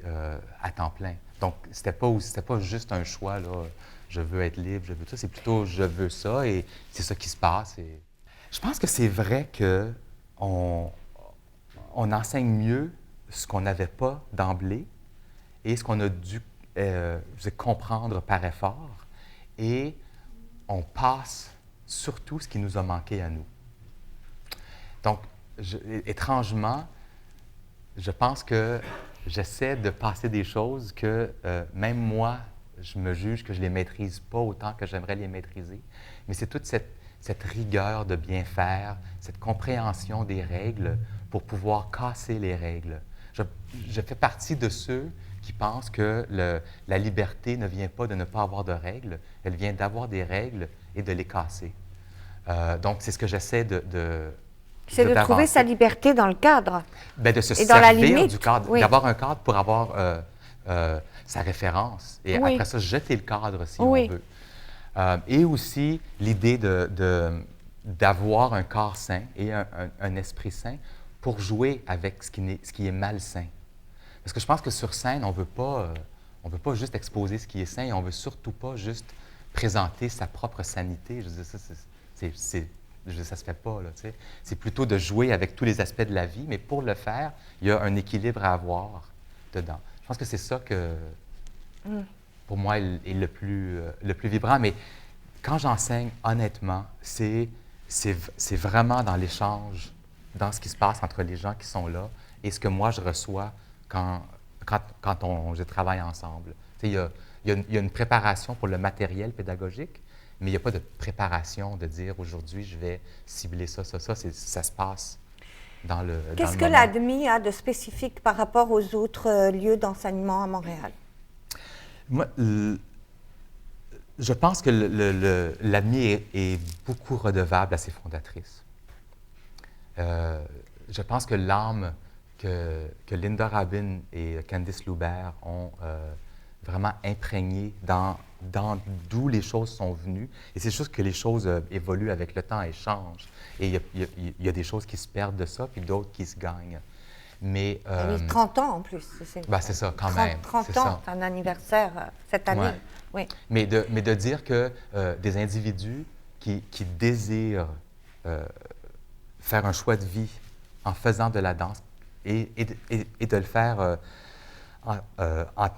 à temps plein. Donc, c'était pas juste un choix, là, je veux être libre, je veux ça. C'est plutôt, je veux ça et c'est ça qui se passe. Et... Je pense que c'est vrai qu'on enseigne mieux ce qu'on n'avait pas d'emblée et ce qu'on a dû comprendre par effort. Et on passe surtout ce qui nous a manqué à nous. Donc, étrangement, je pense que j'essaie de passer des choses que même moi, je me juge que je ne les maîtrise pas autant que j'aimerais les maîtriser. Mais c'est toute cette rigueur de bien faire, cette compréhension des règles pour pouvoir casser les règles. Je fais partie de ceux qui pensent que la liberté ne vient pas de ne pas avoir de règles, elle vient d'avoir des règles et de les casser. Donc, c'est ce que j'essaie c'est de trouver sa liberté dans le cadre. Bien, de se et dans la servir limite, du cadre, oui. d'avoir un cadre pour avoir sa référence. Et Oui. après ça, jeter le cadre si Oui. on veut. Et aussi l'idée d'avoir un corps sain et un esprit sain pour jouer avec ce qui est malsain. Parce que je pense que sur scène, on veut pas juste exposer ce qui est sain et on veut surtout pas juste présenter sa propre sanité. Je veux dire, ça, ça se fait pas, là, tu sais. C'est plutôt de jouer avec tous les aspects de la vie, mais pour le faire, il y a un équilibre à avoir dedans. Je pense que c'est ça que, pour moi, est le plus vibrant. Mais quand j'enseigne, honnêtement, c'est vraiment dans l'échange, dans ce qui se passe entre les gens qui sont là et ce que moi, je reçois quand je travaille ensemble. Tu sais, il y a une préparation pour le matériel pédagogique, mais il n'y a pas de préparation de dire aujourd'hui, je vais cibler ça. Ça se passe dans le Qu'est-ce que moment. l'ADMI a de spécifique par rapport aux autres lieux d'enseignement à Montréal? Moi, je pense que l'ADMI est beaucoup redevable à ses fondatrices. Je pense que l'âme que Linda Rabin et Candice Loubert ont vraiment imprégné dans d'où les choses sont venues. Et c'est juste que les choses évoluent avec le temps et changent. Et il y a des choses qui se perdent de ça, puis d'autres qui se gagnent. Mais... 30 ans en plus. C'est ça, quand même. 30 ans, c'est un anniversaire cette année. Ouais. Oui. Mais de dire que des individus qui désirent faire un choix de vie en faisant de la danse et de le faire en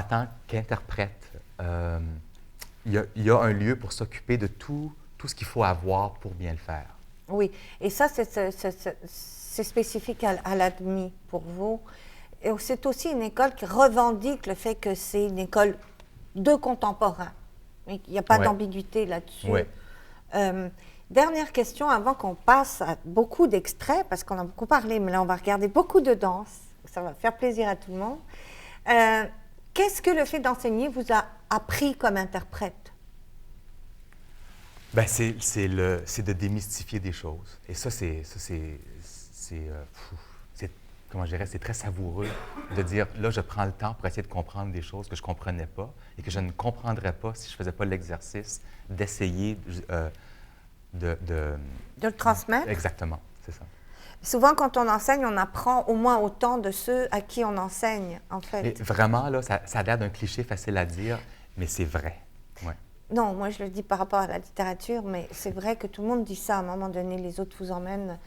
tant qu'interprète, il y a un lieu pour s'occuper de tout ce qu'il faut avoir pour bien le faire. Oui, et ça, c'est spécifique à l'ADMI pour vous. Et c'est aussi une école qui revendique le fait que c'est une école de contemporains. Il n'y a pas d'ambiguïté là-dessus. Ouais. Dernière question avant qu'on passe à beaucoup d'extraits, parce qu'on a beaucoup parlé, mais là, on va regarder beaucoup de danse. Ça va faire plaisir à tout le monde. Qu'est-ce que le fait d'enseigner vous a appris comme interprète? Bien, c'est de démystifier des choses. Et ça, comment je dirais, c'est très savoureux de dire, là, je prends le temps pour essayer de comprendre des choses que je ne comprenais pas et que je ne comprendrais pas si je ne faisais pas l'exercice d'essayer de le transmettre? Exactement, c'est ça. Souvent, quand on enseigne, on apprend au moins autant de ceux à qui on enseigne, en fait. Et vraiment, là, ça a l'air d'un cliché facile à dire, mais c'est vrai. Ouais. Non, moi, je le dis par rapport à la littérature, mais c'est vrai que tout le monde dit ça. À un moment donné, les autres vous emmènent.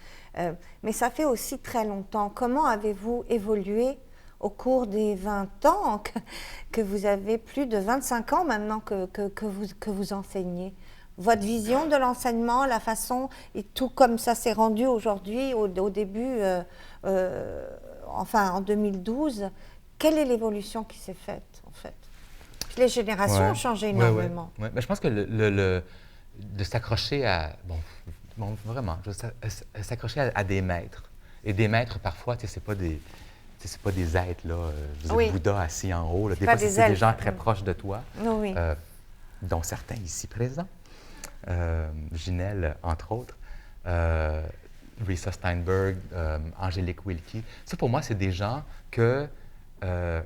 Mais ça fait aussi très longtemps. Comment avez-vous évolué au cours des 20 ans que vous avez plus de 25 ans maintenant que vous enseignez? Votre vision de l'enseignement, la façon, et tout comme ça s'est rendu aujourd'hui, au début, enfin en 2012, quelle est l'évolution qui s'est faite, en fait? Puis les générations ont changé énormément. Ouais. Mais je pense que de s'accrocher à... Bon, vraiment, s'accrocher à des maîtres. Et des maîtres, parfois, tu sais, c'est pas des êtres, là, je veux dire, Bouddha assis en haut. Là. Des fois, c'est des gens très proches de toi, dont certains ici présents. Ginelle, entre autres, Risa Steinberg, Angélique Wilkie. Ça, pour moi, c'est des gens que, à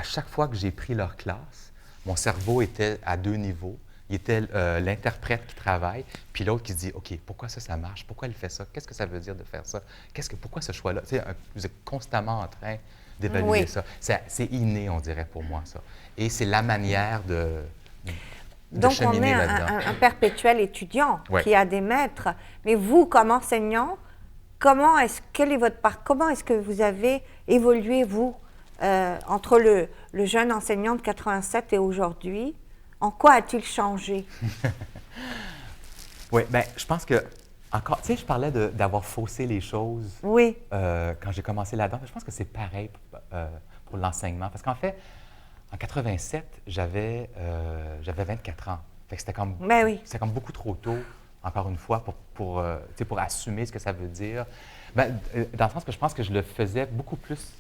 chaque fois que j'ai pris leur classe, mon cerveau était à deux niveaux. Il était l'interprète qui travaille, puis l'autre qui se dit, OK, pourquoi ça marche? Pourquoi elle fait ça? Qu'est-ce que ça veut dire de faire ça? Pourquoi ce choix-là? Tu sais, vous êtes constamment en train d'évaluer ça. C'est inné, on dirait, pour moi, ça. Et c'est la manière de Donc, on cheminer est là-dedans. un perpétuel étudiant Ouais. qui a des maîtres. Mais vous, comme enseignant, comment est-ce que vous avez évolué, vous, entre le jeune enseignant de 87 et aujourd'hui? En quoi a-t-il changé? Oui, bien, je pense que, encore, tu sais, je parlais d'avoir faussé les choses Oui. quand j'ai commencé là-dedans. Je pense que c'est pareil pour l'enseignement. Parce qu'en fait, en 87, j'avais 24 ans. Fait que c'était comme, Ben oui. c'était comme beaucoup trop tôt, encore une fois, tu sais, pour assumer ce que ça veut dire. Ben, dans le sens que je pense que je le faisais beaucoup plus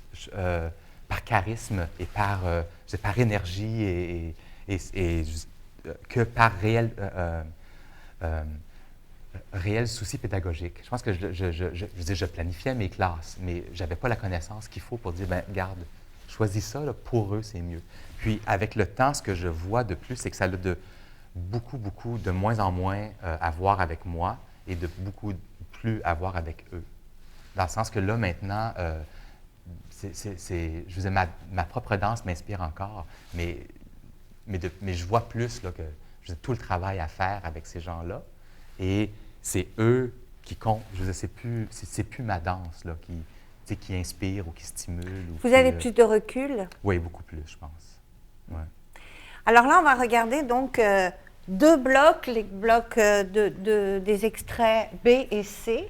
par charisme et par énergie que par réel souci pédagogique. Je pense que je planifiais mes classes, mais je n'avais pas la connaissance qu'il faut pour dire, bien, garde, choisis ça, là, pour eux, c'est mieux. Puis, avec le temps, ce que je vois de plus, c'est que ça a de moins en moins à voir avec moi et de beaucoup plus à voir avec eux. Dans le sens que là, maintenant, je vous dis, ma propre danse m'inspire encore, mais je vois plus là, que j'ai tout le travail à faire avec ces gens-là. Et c'est eux qui comptent. Je veux dire, c'est plus ma danse là, qui inspire ou qui stimule. Vous avez plus de recul? Oui, beaucoup plus, je pense. Ouais. Alors là, on va regarder donc deux blocs, les blocs des extraits B et C.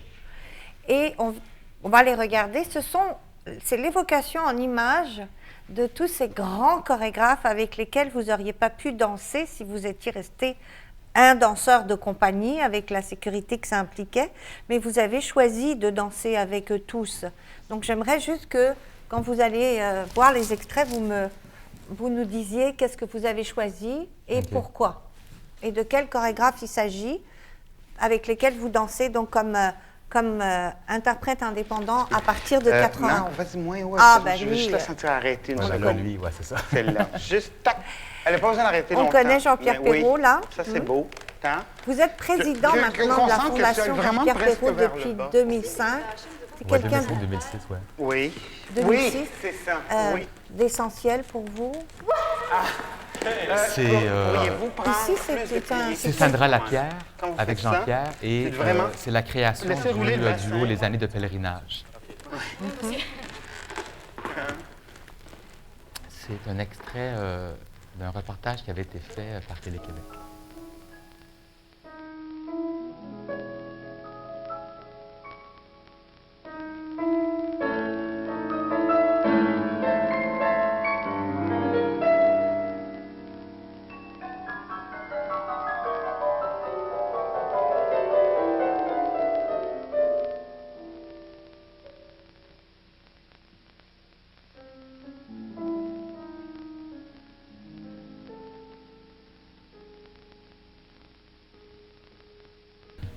Et on va les regarder. C'est l'évocation en images de tous ces grands chorégraphes avec lesquels vous n'auriez pas pu danser si vous étiez resté un danseur de compagnie avec la sécurité que ça impliquait, mais vous avez choisi de danser avec eux tous. Donc j'aimerais juste que, quand vous allez voir les extraits, vous nous disiez qu'est-ce que vous avez choisi et pourquoi, et de quel chorégraphe il s'agit, avec lesquels vous dansez donc comme interprète indépendant à partir de 91. Non, vas-y, moi, ouais. Ben je veux lui, juste la sentir arrêter une Ouais, seconde. là, lui, ouais, c'est ça. Celle-là. Juste, tac. Elle n'a pas besoin d'arrêter On longtemps. connaît Jean-Pierre Mais oui, Perrault, là. Ça, c'est beau. Tant. Vous êtes président Je maintenant de la concentre que Fondation c'est vraiment Jean-Pierre presque Perrault vers le depuis bas. 2005. C'est Ouais, quelqu'un 2006, ouais. Oui. 2006, Oui, c'est ça. Oui. d'essentiel pour vous. C'est Pourriez-vous prendre Ici, plus de c'est un- pieds? c'est Sandra Lapierre Quand vous avec faites ça, Jean-Pierre et c'est vraiment- c'est la création Laissez rouler du le bassin. duo Les Années de pèlerinage. C'est un extrait d'un reportage qui avait été fait par Télé-Québec.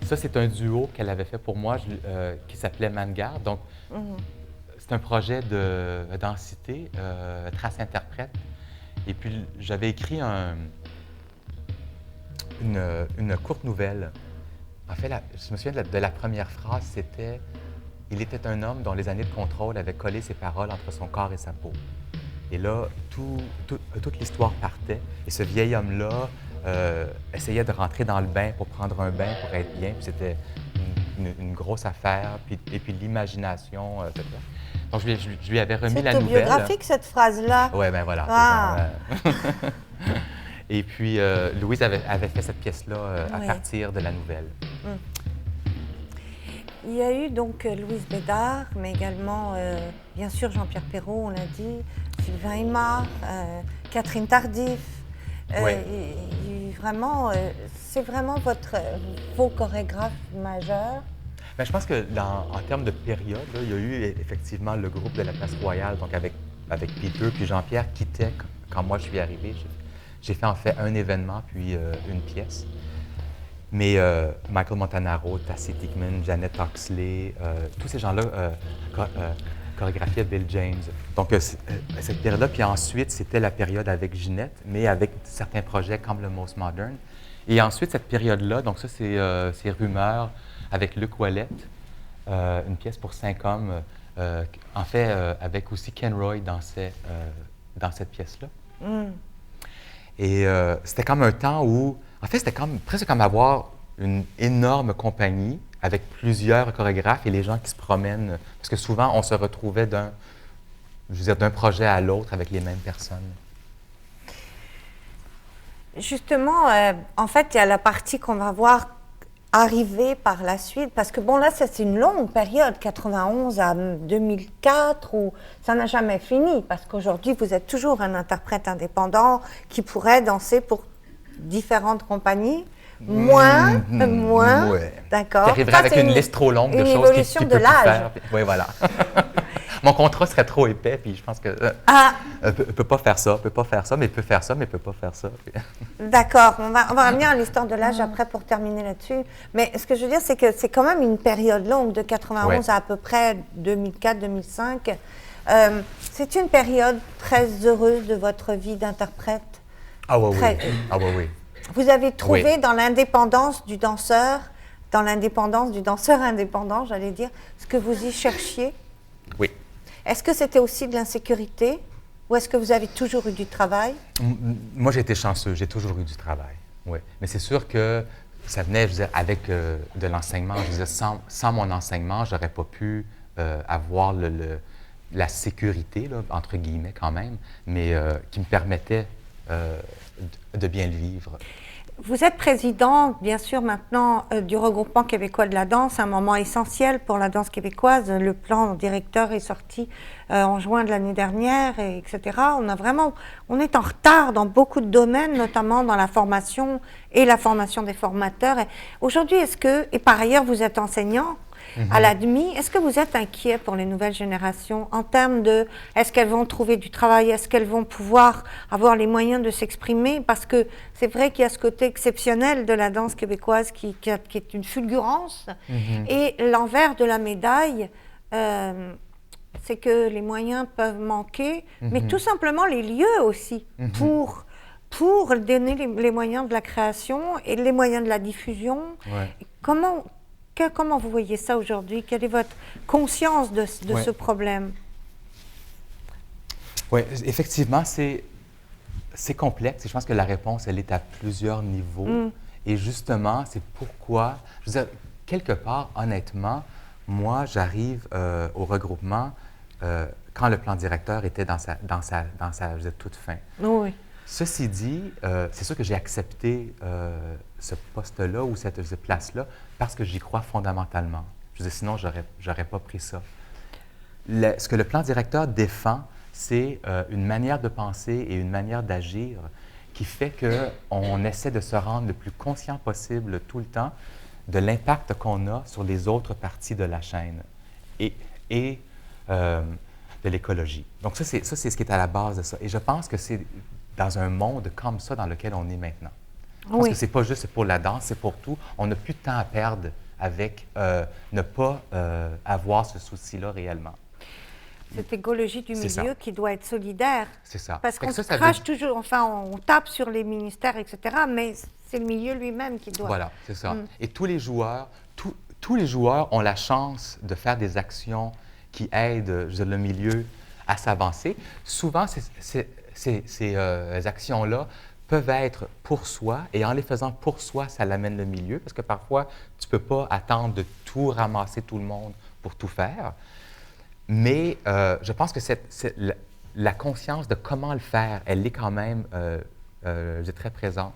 Ça, c'est un duo qu'elle avait fait pour moi qui s'appelait Mangarde. Donc, c'est un projet de densité, trace-interprète. Et puis, j'avais écrit une courte nouvelle. En fait, je me souviens de la première phrase, c'était « Il était un homme dont les années de contrôle avaient collé ses paroles entre son corps et sa peau. » Et là, toute l'histoire partait. Et ce vieil homme-là essayait de rentrer dans le bain pour prendre un bain, pour être bien. Puis c'était une grosse affaire. Et puis l'imagination. Donc, je lui avais remis la C'est nouvelle. autobiographique, cette phrase-là. Oui, bien voilà. Ah. C'est ça, ouais. Et puis, Louise avait fait cette pièce-là à Oui. partir de la nouvelle. Il y a eu donc Louise Bédard, mais également, bien sûr, Jean-Pierre Perrault, on l'a dit, Sylvain Aymar, Catherine Tardif. Ouais. Vraiment, c'est vraiment vos chorégraphes majeurs. Bien, je pense que en termes de période, là, il y a eu effectivement le groupe de la Place Royale, donc avec Peter, puis Jean-Pierre quittait quand moi je suis arrivé. J'ai fait en fait un événement, puis une pièce. Mais Michael Montanaro, Tassie Tickman, Janet Oxley, tous ces gens-là chorégraphiait Bill James. Donc, cette période-là, puis ensuite, c'était la période avec Ginette, mais avec certains projets comme le Most Modern. Et ensuite, cette période-là, donc ça, c'est Rumeurs avec Luc Ouellette, une pièce pour 5 hommes, en fait, avec aussi Ken Roy dans cette pièce-là. Et c'était comme un temps où, en fait, c'était presque comme avoir une énorme compagnie avec plusieurs chorégraphes et les gens qui se promènent, parce que souvent, on se retrouvait d'un projet à l'autre avec les mêmes personnes. Justement, en fait, il y a la partie qu'on va voir arriver par la suite, parce que bon, là, c'est une longue période, 91 à 2004, où ça n'a jamais fini, parce qu'aujourd'hui, vous êtes toujours un interprète indépendant qui pourrait danser pour différentes compagnies. Moins, ouais. D'accord. Qui arriverait avec une liste trop longue de choses évolution qui de peut plus l'âge. faire. Oui, voilà. Mon contrat serait trop épais, puis je pense que peut pas faire ça, mais peut faire ça, mais peut pas faire ça. D'accord. On va revenir à l'histoire de l'âge après pour terminer là-dessus. Mais ce que je veux dire, c'est que c'est quand même une période longue, de 91 à peu près 2004-2005. C'est une période très heureuse de votre vie d'interprète. Ah oui, oui. Ah oui, oui. Vous avez trouvé dans l'indépendance du danseur, indépendant, j'allais dire, ce que vous y cherchiez? Oui. Est-ce que c'était aussi de l'insécurité ou est-ce que vous avez toujours eu du travail? Moi, j'ai été chanceux, j'ai toujours eu du travail, oui. Mais c'est sûr que ça venait, je veux dire, avec de l'enseignement. Je veux dire, sans mon enseignement, j'aurais pas pu avoir la sécurité, là, entre guillemets quand même, mais qui me permettait de bien le vivre. Vous êtes président, bien sûr, maintenant du Regroupement québécois de la danse, un moment essentiel pour la danse québécoise. Le plan directeur est sorti en juin de l'année dernière, etc. On est en retard dans beaucoup de domaines, notamment dans la formation et la formation des formateurs. Aujourd'hui, et par ailleurs, vous êtes enseignant à l'ADMI, est-ce que vous êtes inquiet pour les nouvelles générations en termes de, est-ce qu'elles vont trouver du travail, est-ce qu'elles vont pouvoir avoir les moyens de s'exprimer? Parce que c'est vrai qu'il y a ce côté exceptionnel de la danse québécoise qui est une fulgurance. Et l'envers de la médaille, c'est que les moyens peuvent manquer, mais tout simplement les lieux aussi pour donner les moyens de la création et les moyens de la diffusion. Ouais. Comment vous voyez ça aujourd'hui? Quelle est votre conscience de ce problème? Oui, effectivement, c'est complexe et je pense que la réponse, elle est à plusieurs niveaux. Et justement, c'est pourquoi, je veux dire, quelque part, honnêtement, moi, j'arrive au regroupement quand le plan directeur était dans sa je veux dire, toute fin. Oui. Ceci dit, c'est sûr que j'ai accepté ce poste-là ou cette place-là parce que j'y crois fondamentalement. Je veux dire, sinon, j'aurais pas pris ça. Ce que le plan directeur défend, c'est une manière de penser et une manière d'agir qui fait qu'on essaie de se rendre le plus conscient possible tout le temps de l'impact qu'on a sur les autres parties de la chaîne et de l'écologie. Donc ça, c'est ce qui est à la base de ça. Et je pense que c'est dans un monde comme ça dans lequel on est maintenant. Je pense que c'est pas juste pour la danse, c'est pour tout. On n'a plus de temps à perdre avec ne pas avoir ce souci-là réellement. Cette écologie du milieu qui doit être solidaire. C'est ça. Parce qu'on se crache toujours, enfin, on tape sur les ministères, etc., mais c'est le milieu lui-même qui doit... Voilà, c'est ça. Et tous les joueurs ont la chance de faire des actions qui aident le milieu à s'avancer. Souvent, ces actions-là peuvent être pour soi, et en les faisant pour soi, ça l'amène le milieu, parce que parfois, tu ne peux pas attendre de tout ramasser tout le monde pour tout faire. Mais je pense que la conscience de comment le faire, elle est quand même très présente.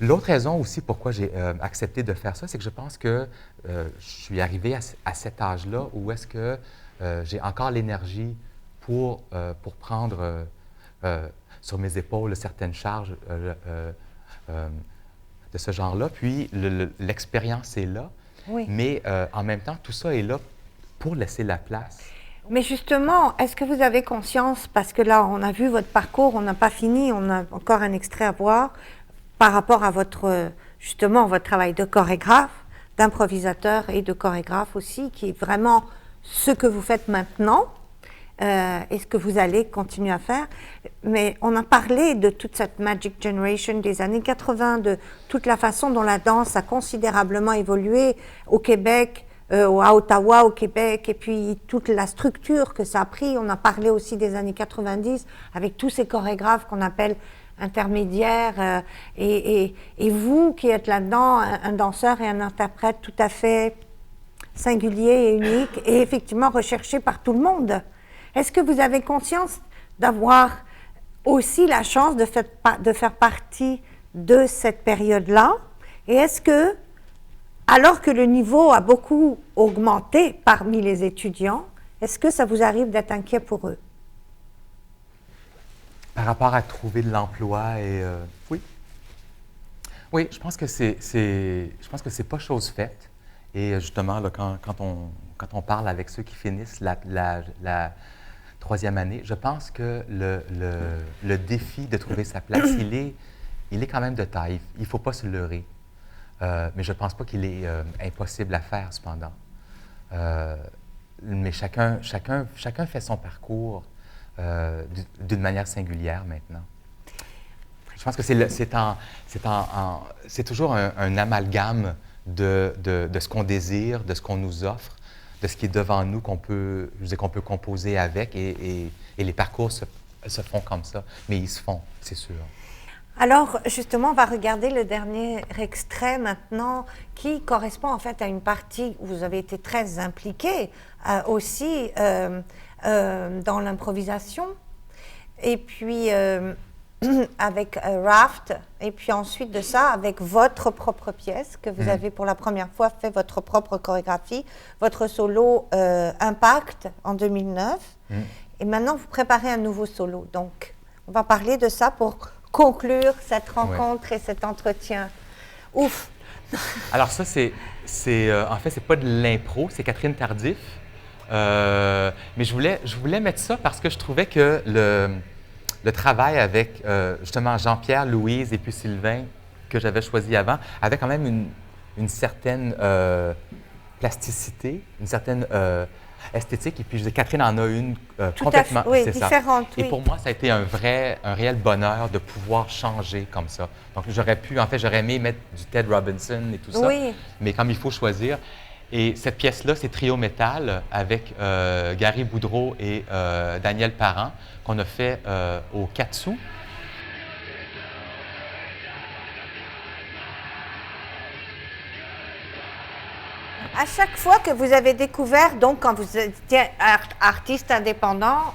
L'autre raison aussi pourquoi j'ai accepté de faire ça, c'est que je pense que je suis arrivé à cet âge-là où est-ce que j'ai encore l'énergie pour prendre sur mes épaules certaines charges de ce genre-là. Puis l'expérience est là, mais en même temps, tout ça est là pour laisser la place. Mais justement, est-ce que vous avez conscience, parce que là, on a vu votre parcours, on n'a pas fini, on a encore un extrait à voir, par rapport à votre travail de chorégraphe, d'improvisateur et de chorégraphe aussi, qui est vraiment ce que vous faites maintenant, et ce que vous allez continuer à faire. Mais on a parlé de toute cette Magic Generation des années 80, de toute la façon dont la danse a considérablement évolué au Québec, à Ottawa, au Québec, et puis toute la structure que ça a pris. On a parlé aussi des années 90 avec tous ces chorégraphes qu'on appelle intermédiaires. Et vous qui êtes là-dedans, un danseur et un interprète tout à fait singulier et unique, et effectivement recherché par tout le monde. Est-ce que vous avez conscience d'avoir aussi la chance de faire partie de cette période-là? Et est-ce que, alors que le niveau a beaucoup augmenté parmi les étudiants, est-ce que ça vous arrive d'être inquiet pour eux? Par rapport à trouver de l'emploi et oui. Oui, je pense que c'est pas chose faite. Et justement, là, quand on parle avec ceux qui finissent la troisième année, je pense que le défi de trouver sa place, il est quand même de taille. Il ne faut pas se leurrer. Mais je ne pense pas qu'il est impossible à faire, cependant. Mais chacun fait son parcours d'une manière singulière maintenant. Je pense que c'est toujours un amalgame de ce qu'on désire, de ce qu'on nous offre, de ce qui est devant nous qu'on peut composer avec, et les parcours se font comme ça. Mais ils se font, c'est sûr. Alors, justement, on va regarder le dernier extrait maintenant qui correspond en fait à une partie où vous avez été très impliqué aussi dans l'improvisation. Et puis, avec Raft, et puis ensuite de ça, avec votre propre pièce, que vous avez pour la première fois fait votre propre chorégraphie, votre solo Impact en 2009. Et maintenant, vous préparez un nouveau solo. Donc, on va parler de ça pour conclure cette rencontre et cet entretien. Ouf! Alors ça, en fait, c'est pas de l'impro, c'est Catherine Tardif. Mais je voulais mettre ça parce que je trouvais que le travail avec justement Jean-Pierre, Louise et puis Sylvain, que j'avais choisi avant, avait quand même une certaine plasticité, une certaine esthétique. Et puis Catherine en a une complètement différente. Et pour moi, ça a été un réel bonheur de pouvoir changer comme ça. Donc j'aurais aimé mettre du Ted Robinson et tout ça, mais comme il faut choisir. Et cette pièce-là, c'est Trio Métal avec Gary Boudreau et Daniel Parent, qu'on a fait au Katsu. À chaque fois que vous avez découvert, donc quand vous étiez artiste indépendant,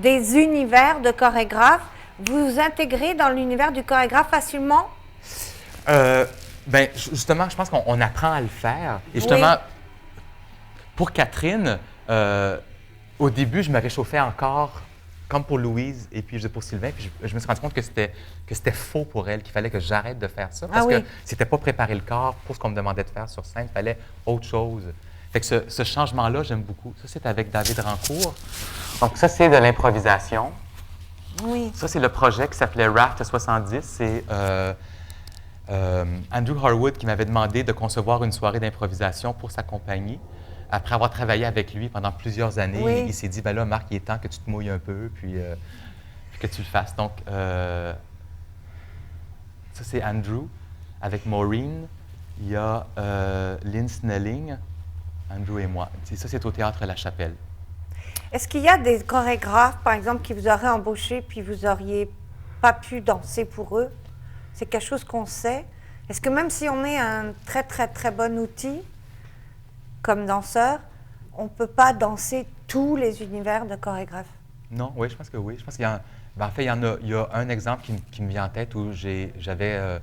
des univers de chorégraphes, vous vous intégrez dans l'univers du chorégraphe facilement? Bien, justement, je pense qu'on apprend à le faire. Et justement, pour Catherine, au début, je me réchauffais encore, comme pour Louise et puis pour Sylvain. Puis je me suis rendu compte que c'était faux pour elle, qu'il fallait que j'arrête de faire ça. Parce que c'était pas préparer le corps pour ce qu'on me demandait de faire sur scène. Il fallait autre chose. Fait que ce changement-là, j'aime beaucoup. Ça, c'est avec David Rancourt. Donc, ça, c'est de l'improvisation. Oui. Ça, c'est le projet qui s'appelait Raft 70. C'est Andrew Harwood qui m'avait demandé de concevoir une soirée d'improvisation pour sa compagnie. Après avoir travaillé avec lui pendant plusieurs années, il s'est dit, ben là, Marc, il est temps que tu te mouilles un peu, puis que tu le fasses. Donc, ça, c'est Andrew avec Maureen. Il y a Lynn Snelling, Andrew et moi. Ça, c'est au Théâtre La Chapelle. Est-ce qu'il y a des chorégraphes, par exemple, qui vous auraient embauché puis vous n'auriez pas pu danser pour eux? C'est quelque chose qu'on sait. Est-ce que même si on est un très, très, très bon outil comme danseur, on ne peut pas danser tous les univers de chorégraphes? Non, oui, je pense que oui. Je pense qu'il y a il y a un exemple qui me vient en tête où j'avais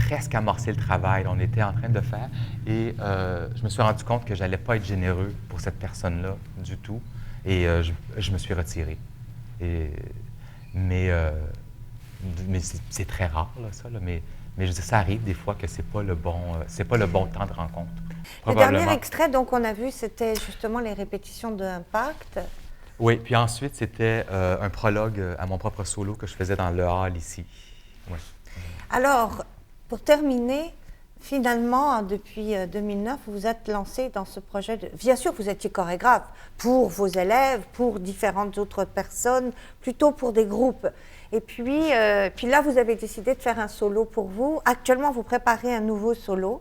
presque amorcé le travail. On était en train de le faire et je me suis rendu compte que je n'allais pas être généreux pour cette personne-là du tout. Et je me suis retiré. Mais c'est très rare, là, ça. Là, mais je dis, ça arrive des fois que c'est pas le bon temps de rencontre. Le dernier extrait, donc, on a vu, c'était justement les répétitions de Impact. Oui, puis ensuite, c'était un prologue à mon propre solo que je faisais dans le hall ici. Ouais. Alors, pour terminer, finalement, depuis 2009, vous vous êtes lancé dans ce projet de... Bien sûr, vous étiez chorégraphe pour vos élèves, pour différentes autres personnes, plutôt pour des groupes. Et puis là, vous avez décidé de faire un solo pour vous. Actuellement, vous préparez un nouveau solo.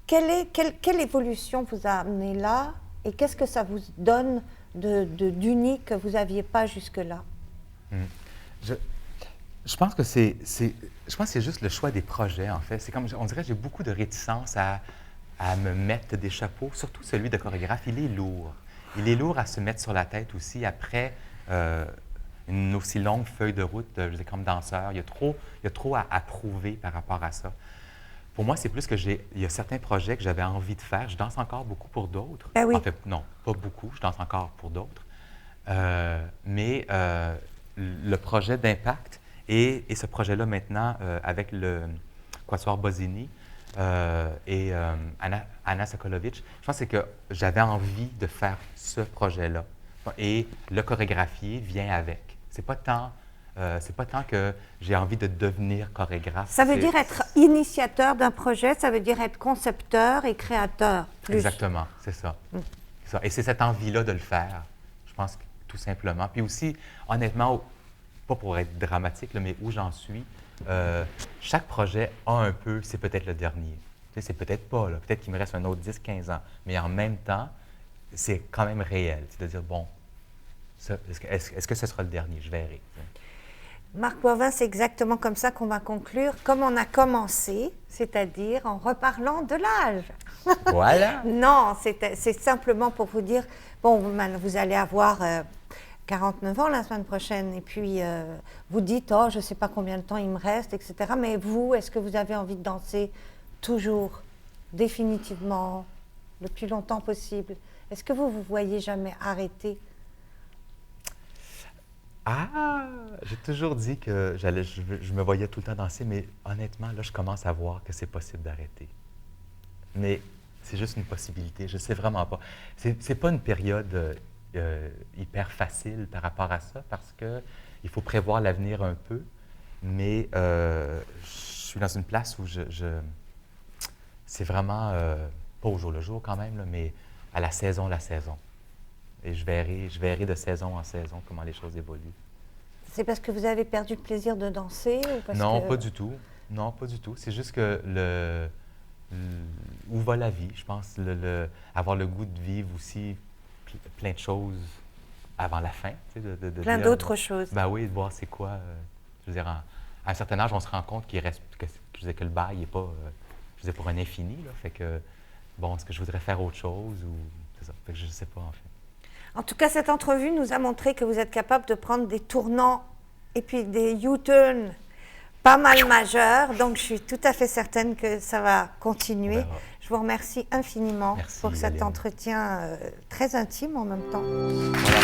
Quelle évolution vous a amené là et qu'est-ce que ça vous donne d'unique que vous n'aviez pas jusque-là? Je pense que c'est juste le choix des projets, en fait. C'est comme, on dirait que j'ai beaucoup de réticence à me mettre des chapeaux, surtout celui de chorégraphe. Il est lourd. Il est lourd à se mettre sur la tête aussi après une aussi longue feuille de route, je dis comme danseur. Il y a trop à prouver par rapport à ça. Pour moi, c'est plus que il y a certains projets que j'avais envie de faire. Je danse encore beaucoup pour d'autres. Ben oui. En fait, non, pas beaucoup. Je danse encore pour d'autres. Mais le projet d'Impact et ce projet-là maintenant avec le Quatuor Bozzini et Anna Sokolovic, je pense que j'avais envie de faire ce projet-là. Et le chorégraphier vient avec. C'est pas tant que j'ai envie de devenir chorégraphe. Ça veut dire être initiateur d'un projet, ça veut dire être concepteur et créateur. Plus. Exactement, c'est ça. C'est ça. Et c'est cette envie-là de le faire, je pense, tout simplement. Puis aussi, honnêtement, pas pour être dramatique, là, mais où j'en suis, chaque projet a un peu, c'est peut-être le dernier. Tu sais, c'est peut-être pas, là. Peut-être qu'il me reste un autre 10-15 ans. Mais en même temps, c'est quand même réel. C'est de dire, bon, est-ce que ce sera le dernier? Je verrai. Marc Boivin, c'est exactement comme ça qu'on va conclure, comme on a commencé, c'est-à-dire en reparlant de l'âge. Voilà. Non, c'est simplement pour vous dire, bon, vous allez avoir 49 ans la semaine prochaine, et puis vous dites, oh, je ne sais pas combien de temps il me reste, etc. Mais vous, est-ce que vous avez envie de danser toujours, définitivement, le plus longtemps possible? Est-ce que vous voyez jamais arrêter? Ah! J'ai toujours dit que je me voyais tout le temps danser, mais honnêtement, là, je commence à voir que c'est possible d'arrêter. Mais c'est juste une possibilité, je ne sais vraiment pas. C'est pas une période hyper facile par rapport à ça, parce qu'il faut prévoir l'avenir un peu, mais je suis dans une place où c'est vraiment, pas au jour le jour quand même, là, mais à la saison. Et je verrai de saison en saison comment les choses évoluent. C'est parce que vous avez perdu le plaisir de danser ou parce Non, que... pas du tout. Non, pas du tout. C'est juste que où va la vie, je pense, avoir le goût de vivre aussi plein de choses avant la fin. Tu sais, plein d'autres choses. Ben oui, de voir c'est quoi. Je veux dire, à un certain âge, on se rend compte qu'il reste que le bail n'est pas pour un infini. Là, fait que, bon, est-ce que je voudrais faire autre chose ou c'est ça? Fait que je ne sais pas, en fait. En tout cas, cette entrevue nous a montré que vous êtes capable de prendre des tournants et puis des U-turns pas mal majeurs. Donc, je suis tout à fait certaine que ça va continuer. Je vous remercie infiniment pour cet entretien très intime en même temps. Voilà.